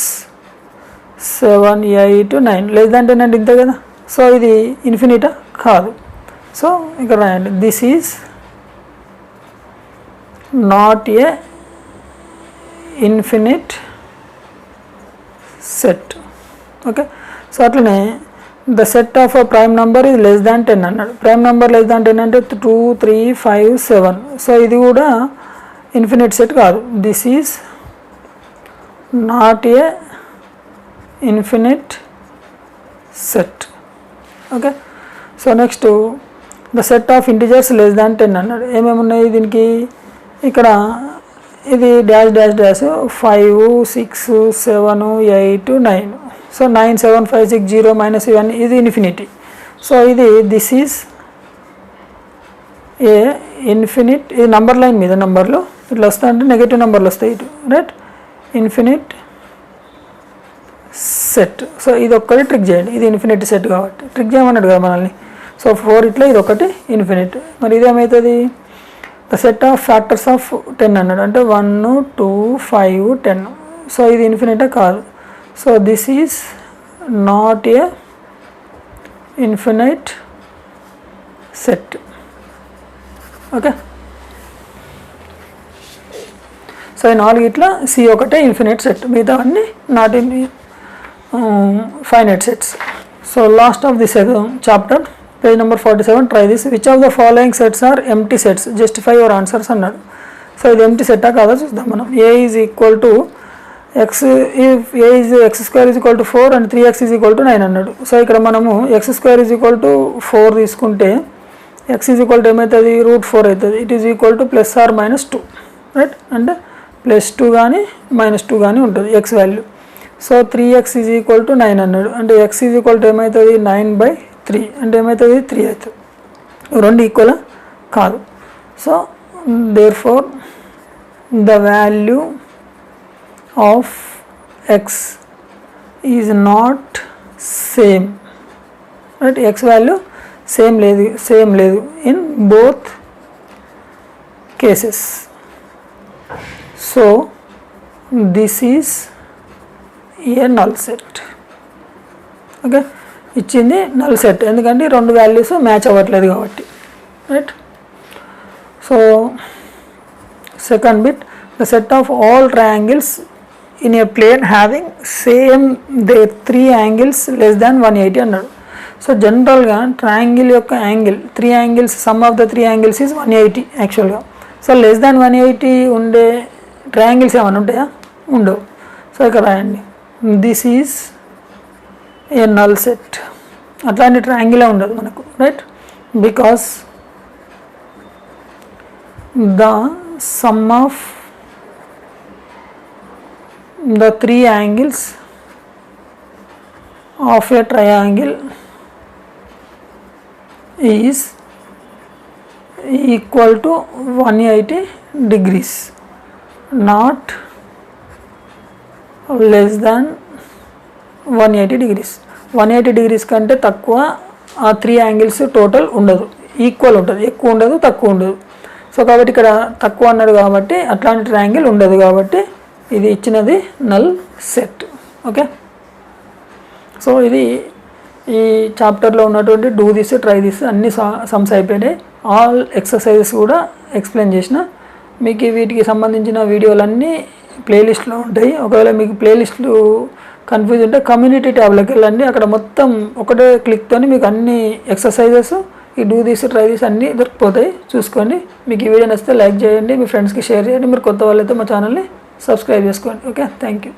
7 8 9 లెస్ దాన్ 10 అంటే ఇంతే కదా. సో ఇది ఇన్ఫినిటా? కాదు. సో ఇక్కడ రాయండి, this is not a infinite set. Okay, so అట్లనే the set of a prime number is less than 10 అన్నాడు. ప్రైమ్ నెంబర్ లెస్ దాన్ 10 అంటే 2 3 5 7. సో ఇది కూడా ఇన్ఫినిట్ సెట్ కాదు. This is not a infinite set. Okay, so next the set of integers less than 10 అన్నాడు. ఏమేమి ఉన్నాయి దీనికి? ఇక్కడ ఇది డాష్ డాష్ డాష్ 5 6 7 8 9. సో 9 7 5 6 0 - ఇవన్నీ ఇది ఇన్ఫినిటీ. సో ఇది దిస్ ఈజ్ ఏ ఇన్ఫినిట్. ఇది నంబర్ లైన్ మీద నంబర్లు ఇట్లా వస్తాయి, అంటే నెగటివ్ నెంబర్లు వస్తాయి ఇటు, రైట్? Infinite set. సో ఇది ఒక్కటి ట్రిక్ చేయండి. ఇది ఇన్ఫినిట్ సెట్ కాబట్టి ట్రిక్ చేయమన్నాడు కదా మనల్ని. సో 4 ఇట్లా, ఇది ఒకటి ఇన్ఫినిట్. మరి ఇదేమవుతుంది? The set of factors of 10 అన్నాడు. అంటే 1 2 5 10. సో ఇది ఇన్ఫినిటా? కాదు. So this is not a infinite set. Okay, so ఈ 4 ఇట్లా సి ఒకటే ఇన్ఫినైట్ సెట్, మిగతా అన్నీ not infinite sets. So last of this chapter, page number 47, try this. Which of the following sets are empty sets? Justify your answers అన్నాడు. So ఇది empty సెట్టా కాదా చూద్దాం మనం. A is equal to x, if A is x² is equal to 4 and 3x is equal to 9 అన్నాడు. So ఇక్కడ మనము x² is equal to 4 తీసుకుంటే x ఈజ్ ఈక్వల్ టు ఏమవుతుంది? √4 అవుతుంది. It is equal to +or-2, right? అంటే +2 కానీ -2 కానీ ఉంటుంది x value. So 3x is equal to 9 అన్నాడు. అంటే x ఈజ్ ఈక్వల్ టు ఏమవుతుంది? 9/3 అంటే ఏమవుతుంది? 3 అవుతుంది. రెండు ఈక్వల్ కాదు. So therefore the value of x is not same, right? x value same లేదు in both cases. So this is a null set. Okay, ఇచ్చింది నల్ సెట్, ఎందుకంటే రెండు వాల్యూస్ మ్యాచ్ అవ్వట్లేదు కాబట్టి, right? So second bit, the set of all triangles in a plane having same the 3 angles less than 180 అన్నాడు. సో జనరల్గా triangle యొక్క angle 3 angles, sum of the 3 angles is 180 యాక్చువల్గా. సో లెస్ దాన్ 180 ఉండే triangles ఏమైనా ఉంటాయా? ఉండవు. సో ఇక్కడ రాయండి, this is a null set. అట్లాంటి ట్రయాంగిలే ఉండదు మనకు, right? Because the sum of the 3 angles of a triangle is equal to 180 degrees, not less than 180 degrees. 180 degrees కంటే తక్కువ ఆ 3 యాంగిల్స్ టోటల్ ఉండదు, ఈక్వల్ ఉంటుంది, ఎక్కువ ఉండదు తక్కువ ఉండదు. సో కాబట్టి ఇక్కడ తక్కువ అన్నాడు కాబట్టి అట్లాంటి ట్రయాంగిల్ ఉండదు కాబట్టి ఇది ఇచ్చినది నల్ సెట్. ఓకే, సో ఇది ఈ చాప్టర్లో ఉన్నటువంటి డూ దిస్ ట్రై దిస్ అన్ని సమ్స్ అయిపోయినాయి. ఆల్ ఎక్సర్సైజెస్ కూడా ఎక్స్ప్లెయిన్ చేసిన. మీకు వీటికి సంబంధించిన వీడియోలన్నీ ప్లేలిస్ట్లో ఉంటాయి. ఒకవేళ మీకు ప్లేలిస్ట్లు కన్ఫ్యూజ్ ఉంటే కమ్యూనిటీ ట్యాబ్లోకి వెళ్ళండి. అక్కడ మొత్తం ఒకటే క్లిక్తో మీకు అన్ని ఎక్సర్సైజెస్, ఈ డూ దిస్ ట్రై దిస్ అన్నీ దొరికిపోతాయి, చూసుకోండి. మీకు ఈ వీడియో నచ్చితే లైక్ చేయండి, మీ ఫ్రెండ్స్కి షేర్ చేయండి. మీరు కొత్త వాళ్ళైతే మా ఛానల్ని సబ్స్క్రైబ్ చేసుకోండి. Okay, thank you.